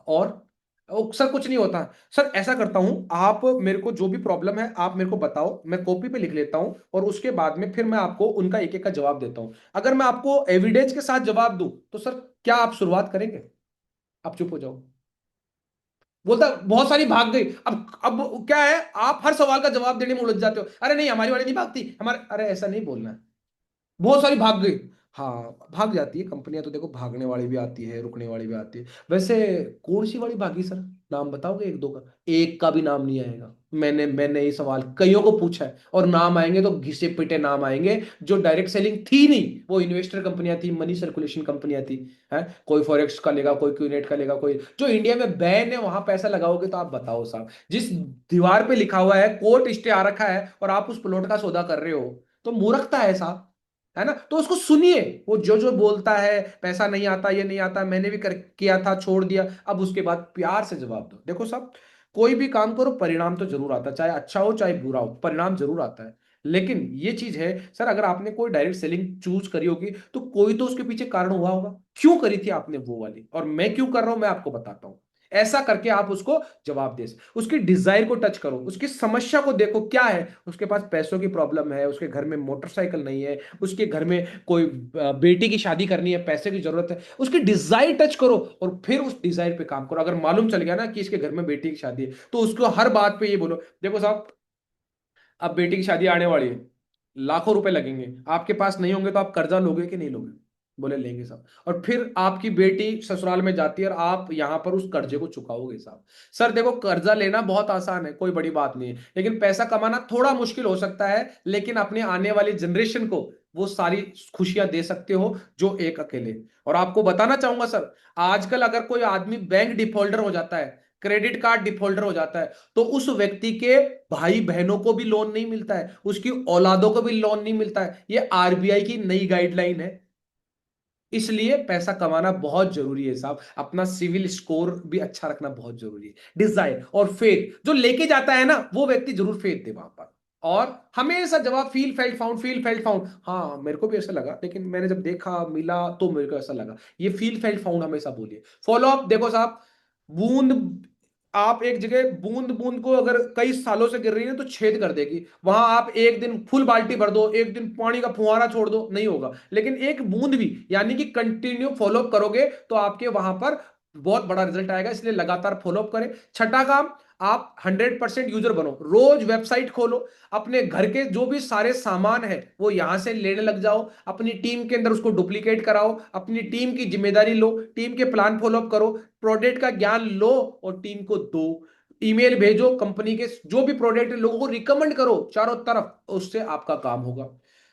और सर कुछ नहीं होता। सर ऐसा करता हूं, आप मेरे को जो भी प्रॉब्लम है आप मेरे को बताओ, मैं कॉपी पे लिख लेता हूं, और उसके बाद में फिर मैं आपको उनका एक एक का जवाब देता हूं। अगर मैं आपको एविडेंस के साथ जवाब दूं तो सर क्या आप शुरुआत करेंगे? आप चुप हो जाओ। बोलता बहुत सारी भाग गई। अब क्या है, आप हर सवाल का जवाब देने में उलझ जाते हो। अरे नहीं, हमारी वाली नहीं भागती, हमारे, अरे ऐसा नहीं बोलना है। बहुत सारी भाग गई। हाँ, भाग जाती है कंपनियां तो। देखो, भागने वाली भी आती है, रुकने वाली भी आती है। वैसे कौन सी वाली भागी सर? नाम बताओगे एक दो का? एक का भी नाम नहीं आएगा। मैंने ये सवाल कईयों को पूछा है, और नाम आएंगे तो घिसे पिटे नाम आएंगे। जो डायरेक्ट सेलिंग थी नहीं, वो इन्वेस्टर कंपनियां थी, मनी सर्कुलेशन कंपनियां थी। है, कोई फॉरेक्स का लेगा, कोई क्यूनेट का लेगा, कोई जो इंडिया में बैन है वहां पैसा लगाओगे। तो आप बताओ साहब, जिस दीवार पे लिखा हुआ है कोर्ट स्टे आ रखा है, और आप उस प्लॉट का सौदा कर रहे हो, तो मूर्खता है साहब। है ना? तो उसको सुनिए। वो जो जो बोलता है, पैसा नहीं आता, ये नहीं आता, मैंने भी कर किया था, छोड़ दिया। अब उसके बाद प्यार से जवाब दो। देखो साहब, कोई भी काम करो परिणाम तो जरूर आता है, चाहे अच्छा हो चाहे बुरा हो, परिणाम जरूर आता है। लेकिन ये चीज है सर, अगर आपने कोई डायरेक्ट सेलिंग चूज करी होगी तो कोई तो उसके पीछे कारण हुआ होगा। क्यों करी थी आपने वो वाली, और मैं क्यों कर रहा हूं मैं आपको बताता हूं। ऐसा करके आप उसको जवाब दे उसकी डिजायर को टच करो, उसकी समस्या को देखो क्या है। उसके पास पैसों की प्रॉब्लम है, उसके घर में मोटरसाइकिल नहीं है, उसके घर में कोई बेटी की शादी करनी है, पैसे की जरूरत है। उसकी डिजायर टच करो और फिर उस डिजायर पे काम करो। अगर मालूम चल गया ना कि इसके घर में बेटी की शादी है, तो उसको हर बात पे ये बोलो, देखो साहब अब बेटी की शादी आने वाली है, लाखों रुपए लगेंगे, आपके पास नहीं होंगे तो आप कर्जा लोगे कि नहीं लोगे? बोले लेंगे साहब। और फिर आपकी बेटी ससुराल में जाती है और आप यहां पर उस कर्जे को चुकाओगे साहब। सर देखो, कर्जा लेना बहुत आसान है, कोई बड़ी बात नहीं है, लेकिन पैसा कमाना थोड़ा मुश्किल हो सकता है। लेकिन अपने आने वाली जनरेशन को वो सारी खुशियां दे सकते हो जो एक अकेले। और आपको बताना चाहूंगा सर, आजकल अगर कोई आदमी बैंक डिफॉल्टर हो जाता है, क्रेडिट कार्ड डिफॉल्टर हो जाता है, तो उस व्यक्ति के भाई बहनों को भी लोन नहीं मिलता है, उसकी औलादों को भी लोन नहीं मिलता है। ये आरबीआई की नई गाइडलाइन है। इसलिए पैसा कमाना बहुत जरूरी है साहब, अपना सिविल स्कोर भी अच्छा रखना बहुत जरूरी है। डिजायर और फेथ जो लेके जाता है ना, वो व्यक्ति जरूर फेथ दे वहां पर। और हमेशा जवाब feel felt found, feel felt found, हाँ मेरे को भी ऐसा लगा, लेकिन मैंने जब देखा मिला तो मेरे को ऐसा लगा। ये फील फेल्ट फाउंड हमेशा बोलिए। फॉलो अप देखो साहब, बूंद, आप एक जगह बूंद बूंद को अगर कई सालों से गिर रही है तो छेद कर देगी। वहां आप एक दिन फुल बाल्टी भर दो, एक दिन पानी का फुहारा छोड़ दो, नहीं होगा। लेकिन एक बूंद भी, यानी कि कंटिन्यू फॉलोअप करोगे तो आपके वहां पर बहुत बड़ा रिजल्ट आएगा। इसलिए लगातार फॉलोअप करें। छठा काम, आप 100% यूजर बनो। रोज वेबसाइट खोलो, अपने घर के जो भी सारे सामान है वो यहां से लेने लग जाओ, अपनी टीम के अंदर उसको डुप्लीकेट कराओ, अपनी टीम की जिम्मेदारी लो, टीम के प्लान फॉलोअप करो, प्रोडक्ट का ज्ञान लो और टीम को दो। ईमेल भेजो, कंपनी के जो भी प्रोडक्ट है लोगों को रिकमेंड करो चारों तरफ, उससे आपका काम होगा।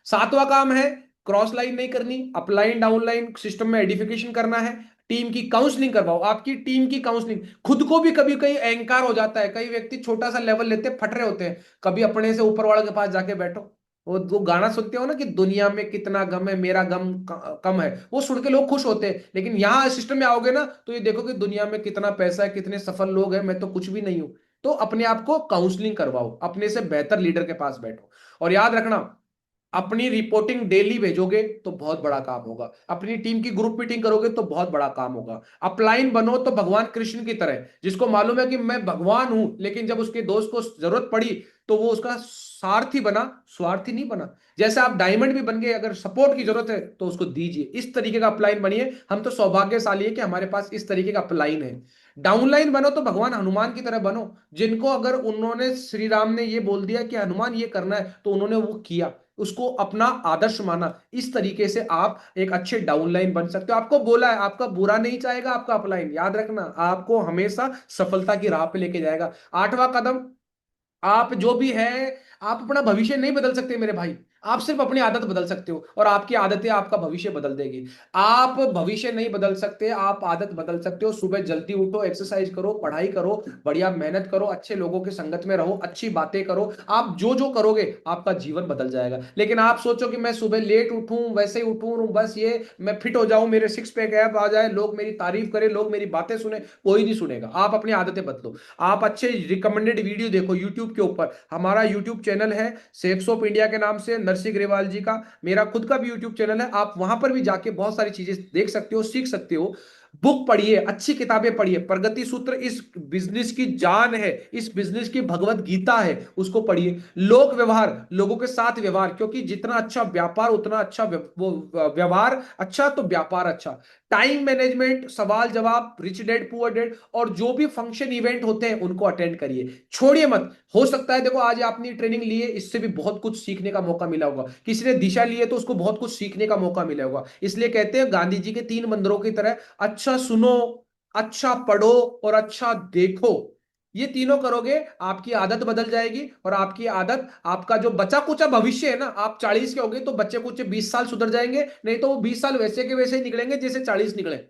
सातवां काम है, क्रॉस लाइन नहीं करनी, अपलाइन डाउनलाइन सिस्टम में एडिफिकेशन करना है। टीम की काउंसलिंग करवाओ, आपकी टीम की काउंसलिंग। खुद को भी कभी कहीं अहंकार हो जाता है, कई व्यक्ति छोटा सा लेवल लेते फट रहे होते हैं, कभी अपने से ऊपर वाले के पास जाके बैठो। वो गाना सुनते हो ना कि दुनिया में कितना गम है, मेरा गम कम है, वो सुन के लोग खुश होते हैं। लेकिन यहाँ सिस्टम में आओगे ना तो ये देखो कि दुनिया में कितना पैसा है, कितने सफल लोग हैं, मैं तो कुछ भी नहीं हूं। तो अपने आप को काउंसलिंग करवाओ, अपने से बेहतर लीडर के पास बैठो। और याद रखना, अपनी रिपोर्टिंग डेली भेजोगे तो बहुत बड़ा काम होगा, अपनी टीम की ग्रुप मीटिंग करोगे तो बहुत बड़ा काम होगा। अपलाइन बनो तो भगवान कृष्ण की तरह, जिसको मालूम है कि मैं भगवान हूं, लेकिन जब उसके दोस्त को जरूरत पड़ी तो वो उसका सारथी बना, स्वार्थी नहीं बना। जैसे आप डायमंड भी बन गए, अगर सपोर्ट की जरूरत है तो उसको दीजिए। इस तरीके का अपलाइन बनिए। हम तो सौभाग्यशाली है कि हमारे पास इस तरीके का अपलाइन है। डाउनलाइन बनो तो भगवान हनुमान की तरह बनो, जिनको अगर उन्होंने, श्री राम ने ये बोल दिया कि हनुमान ये करना है तो उन्होंने वो किया, उसको अपना आदर्श माना। इस तरीके से आप एक अच्छे डाउनलाइन बन सकते हो। आपको बोला है, आपका बुरा नहीं चाहेगा आपका अपलाइन, याद रखना, आपको हमेशा सफलता की राह पे लेके जाएगा। आठवां कदम, आप जो भी है, आप अपना भविष्य नहीं बदल सकते मेरे भाई, आप सिर्फ अपनी आदत बदल सकते हो, और आपकी आदतें आपका भविष्य बदल देगी। आप भविष्य नहीं बदल सकते, आप आदत बदल सकते हो। सुबह जल्दी उठो, एक्सरसाइज करो, पढ़ाई करो, बढ़िया मेहनत करो, अच्छे लोगों की संगत में रहो, अच्छी बातें करो। आप जो जो करोगे आपका जीवन बदल जाएगा। लेकिन आप सोचो कि मैं सुबह लेट उठूं, वैसे ही उठूं, बस ये मैं फिट हो जाऊं, मेरे सिक्स पैक ऐप आ जाए, लोग मेरी तारीफ करें, लोग मेरी बातें सुने, कोई नहीं सुनेगा। आप अपनी आदतें बदलो। आप अच्छे रिकमेंडेड वीडियो देखो यूट्यूब के ऊपर। हमारा यूट्यूब चैनल है सेक्स ऑफ इंडिया के नाम से, नरसिंह ग्रेवाल जी का। मेरा खुद का भी यूट्यूब चैनल है, आप वहां पर भी जाके बहुत सारी चीजें देख सकते हो, सीख सकते हो। बुक पढ़िए, अच्छी किताबें पढ़िए। प्रगति सूत्र इस बिजनेस की जान है, इस बिजनेस की भगवत गीता है, उसको पढ़िए। लोक व्यवहार, लोगों के साथ व्यवहार, क्योंकि जितना अच्छा व्यापार उतना अच्छा वो व्यवहार अच्छा तो व्यापार अच्छा। टाइम मैनेजमेंट, सवाल जवाब, रिच डैड पुअर डैड, और जो भी फंक्शन इवेंट होते हैं उनको अटेंड करिए, छोड़िए मत। हो सकता है देखो आज आपने ट्रेनिंग ली है, इससे भी बहुत कुछ सीखने का मौका मिला होगा। किसी ने दिशा ली है तो उसको बहुत कुछ सीखने का मौका मिला होगा। इसलिए कहते हैं गांधी जी के तीन मंत्रों की तरह, अच्छा सुनो, अच्छा पढ़ो और अच्छा देखो। ये तीनों करोगे आपकी आदत बदल जाएगी, और आपकी आदत, आपका जो बचा कुचा भविष्य है ना, आप 40 के हो गए तो बच्चे कुछ 20 साल सुधर जाएंगे, नहीं तो वो 20 साल वैसे के वैसे ही निकलेंगे जैसे 40 निकले।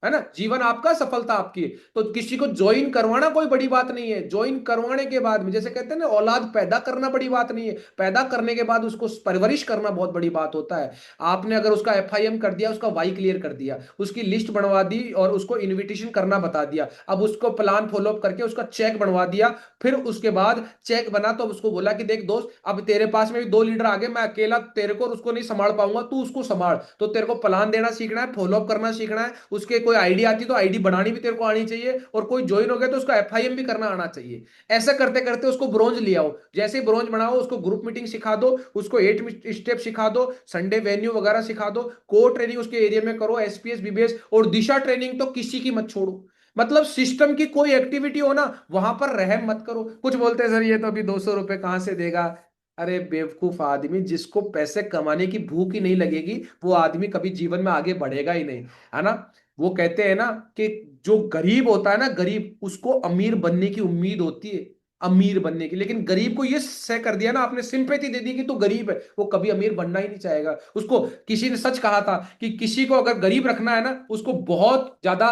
है ना, जीवन आपका, सफलता आपकी है। तो किसी को ज्वाइन करवाना कोई बड़ी बात नहीं है, ज्वाइन करवाने के बाद में, जैसे कहते हैं ना, औलाद पैदा करना बड़ी बात नहीं है, पैदा करने के बाद उसको परवरिश करना बहुत बड़ी बात होता है। आपने अगर उसका FIM कर दिया, उसका वाई क्लियर कर दिया, उसकी लिस्ट बनवा दी और उसको इन्विटेशन करना बता दिया, अब उसको प्लान फॉलोअप करके उसका चेक बनवा दिया, फिर उसके बाद चेक बना तो उसको बोला कि देख दोस्त, अब तेरे पास में भी 2 लीडर आगे, मैं अकेला तेरे को और उसको नहीं संभाल पाऊंगा, तू उसको संभाल। तो तेरे को प्लान देना सीखना है, फॉलोअप करना सीखना है, उसके कोई आईडी आती तो आईडी बनानी भी तेरे को आनी चाहिए, और कोई ज्वाइन हो गया तो उसका FIM भी करना आना चाहिए। ऐसा करते करते उसको ब्रोंज ले आओ। जैसे ही ब्रोंज बनाओ, उसको ग्रुप मीटिंग सिखा दो, उसको 8 स्टेप सिखा दो, संडे वेन्यू वगैरह सिखा दो, कोर ट्रेनिंग उसके एरिया में करो, SPS BBS, और दिशा ट्रेनिंग तो किसी की मत छोड़ो। मतलब सिस्टम की कोई एक्टिविटी हो ना, वहां पर रहम मत करो। कुछ बोलते हैं सर ये तो अभी 200 रुपए कहां से देगा। अरे बेवकूफ आदमी, जिसको पैसे कमाने की भूख ही नहीं लगेगी वो आदमी कभी जीवन में आगे बढ़ेगा ही नहीं। है ना, वो कहते हैं ना कि जो गरीब होता है ना, गरीब, उसको अमीर बनने की उम्मीद होती है, अमीर बनने की। लेकिन गरीब को ये सह कर दिया ना आपने, सिंपैथी दे दी कि तू गरीब है, वो कभी अमीर बनना ही नहीं चाहेगा। उसको किसी ने सच कहा था कि किसी को अगर गरीब रखना है ना, उसको बहुत ज्यादा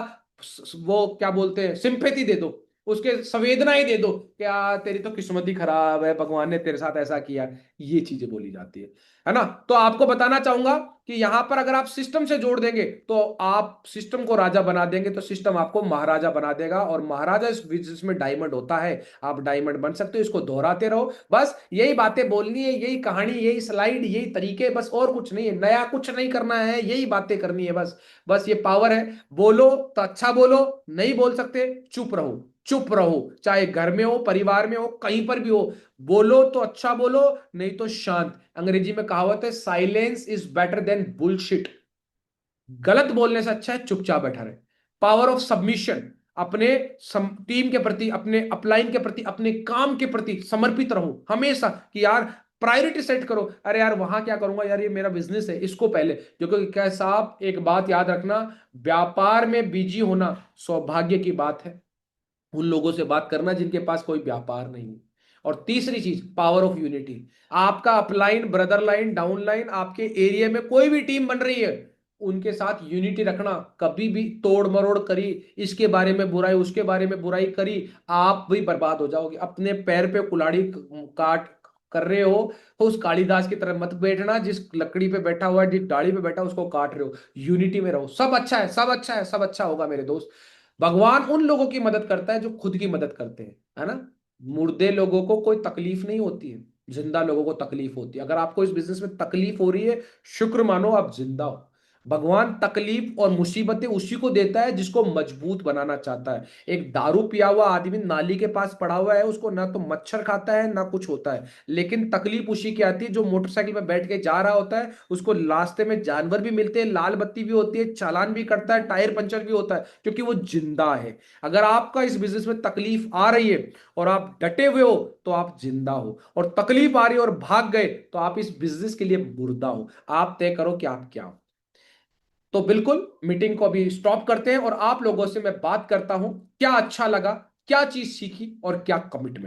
वो क्या बोलते हैं, सिंपैथी दे दो। उसके संवेदनाएं दे दो, क्या तेरी तो किस्मत ही खराब है, भगवान ने तेरे साथ ऐसा किया। ये चीजें बोली जाती है ना। तो आपको बताना चाहूंगा कि यहां पर अगर आप सिस्टम से जोड़ देंगे तो आप सिस्टम को राजा बना देंगे, तो सिस्टम आपको महाराजा बना देगा, और महाराजा इस बिजनेस में डायमंड होता है। आप डायमंड बन सकते हो, इसको दोहराते रहो, बस यही बातें बोलनी है, यही कहानी, यही स्लाइड, यही तरीके, बस और कुछ नहीं है, नया कुछ नहीं करना है, यही बातें करनी है बस। बस ये पावर है। बोलो तो अच्छा बोलो, नहीं बोल सकते चुप रहो, चुप रहो, चाहे घर में हो, परिवार में हो, कहीं पर भी हो। बोलो तो अच्छा बोलो, नहीं तो शांत। अंग्रेजी में कहावत है, silence is better than bullshit. गलत बोलने से अच्छा है चुपचाप बैठा रहे। पावर ऑफ सबमिशन, अपने टीम के प्रति, अपने अपलाइन के प्रति, अपने काम के प्रति समर्पित रहो हमेशा, कि यार प्रायोरिटी सेट करो। अरे यार वहां क्या करूंगा यार, ये मेरा बिजनेस है, इसको पहले। क्योंकि क्या साहब, एक बात याद रखना, व्यापार में बिजी होना सौभाग्य की बात है। उन लोगों से बात करना जिनके पास कोई व्यापार नहीं है। और तीसरी चीज, पावर ऑफ यूनिटी। आपका upline, brother line, down line, आपके एरिया में कोई भी टीम बन रही है, उनके साथ यूनिटी रखना। कभी भी तोड़ मरोड़ करी, इसके बारे में बुराई, उसके बारे में बुराई करी, आप भी बर्बाद हो जाओगे। अपने पैर पे कुल्हाड़ी काट कर रहे हो, तो उस कालिदास की तरह मत बैठना, जिस लकड़ी पे बैठा हुआ है, जिस डाली पे बैठा उसको काट रहे हो। यूनिटी में रहो, सब अच्छा है, सब अच्छा है, सब अच्छा होगा मेरे दोस्त। भगवान उन लोगों की मदद करता है जो खुद की मदद करते हैं, है ना। मुर्दे लोगों को कोई तकलीफ नहीं होती है, जिंदा लोगों को तकलीफ होती है। अगर आपको इस बिजनेस में तकलीफ हो रही है, शुक्र मानो आप जिंदा हो। भगवान तकलीफ और मुसीबतें उसी को देता है जिसको मजबूत बनाना चाहता है। एक दारू पिया हुआ आदमी नाली के पास पड़ा हुआ है, उसको ना तो मच्छर खाता है ना कुछ होता है, लेकिन तकलीफ उसी की आती है जो मोटरसाइकिल पर बैठ के जा रहा होता है, उसको रास्ते में जानवर भी मिलते हैं, लाल बत्ती भी होती है, चालान भी करता है, टायर पंचर भी होता है, क्योंकि वो जिंदा है। अगर आपका इस बिजनेस में तकलीफ आ रही है और आप डटे हुए हो, तो आप जिंदा हो, और तकलीफ आ रही है और भाग गए, तो आप इस बिजनेस के लिए मुर्दा हो। आप तय करो कि आप क्या हो। तो बिल्कुल मीटिंग को अभी स्टॉप करते हैं, और आप लोगों से मैं बात करता हूं, क्या अच्छा लगा, क्या चीज सीखी, और क्या कमिटमेंट।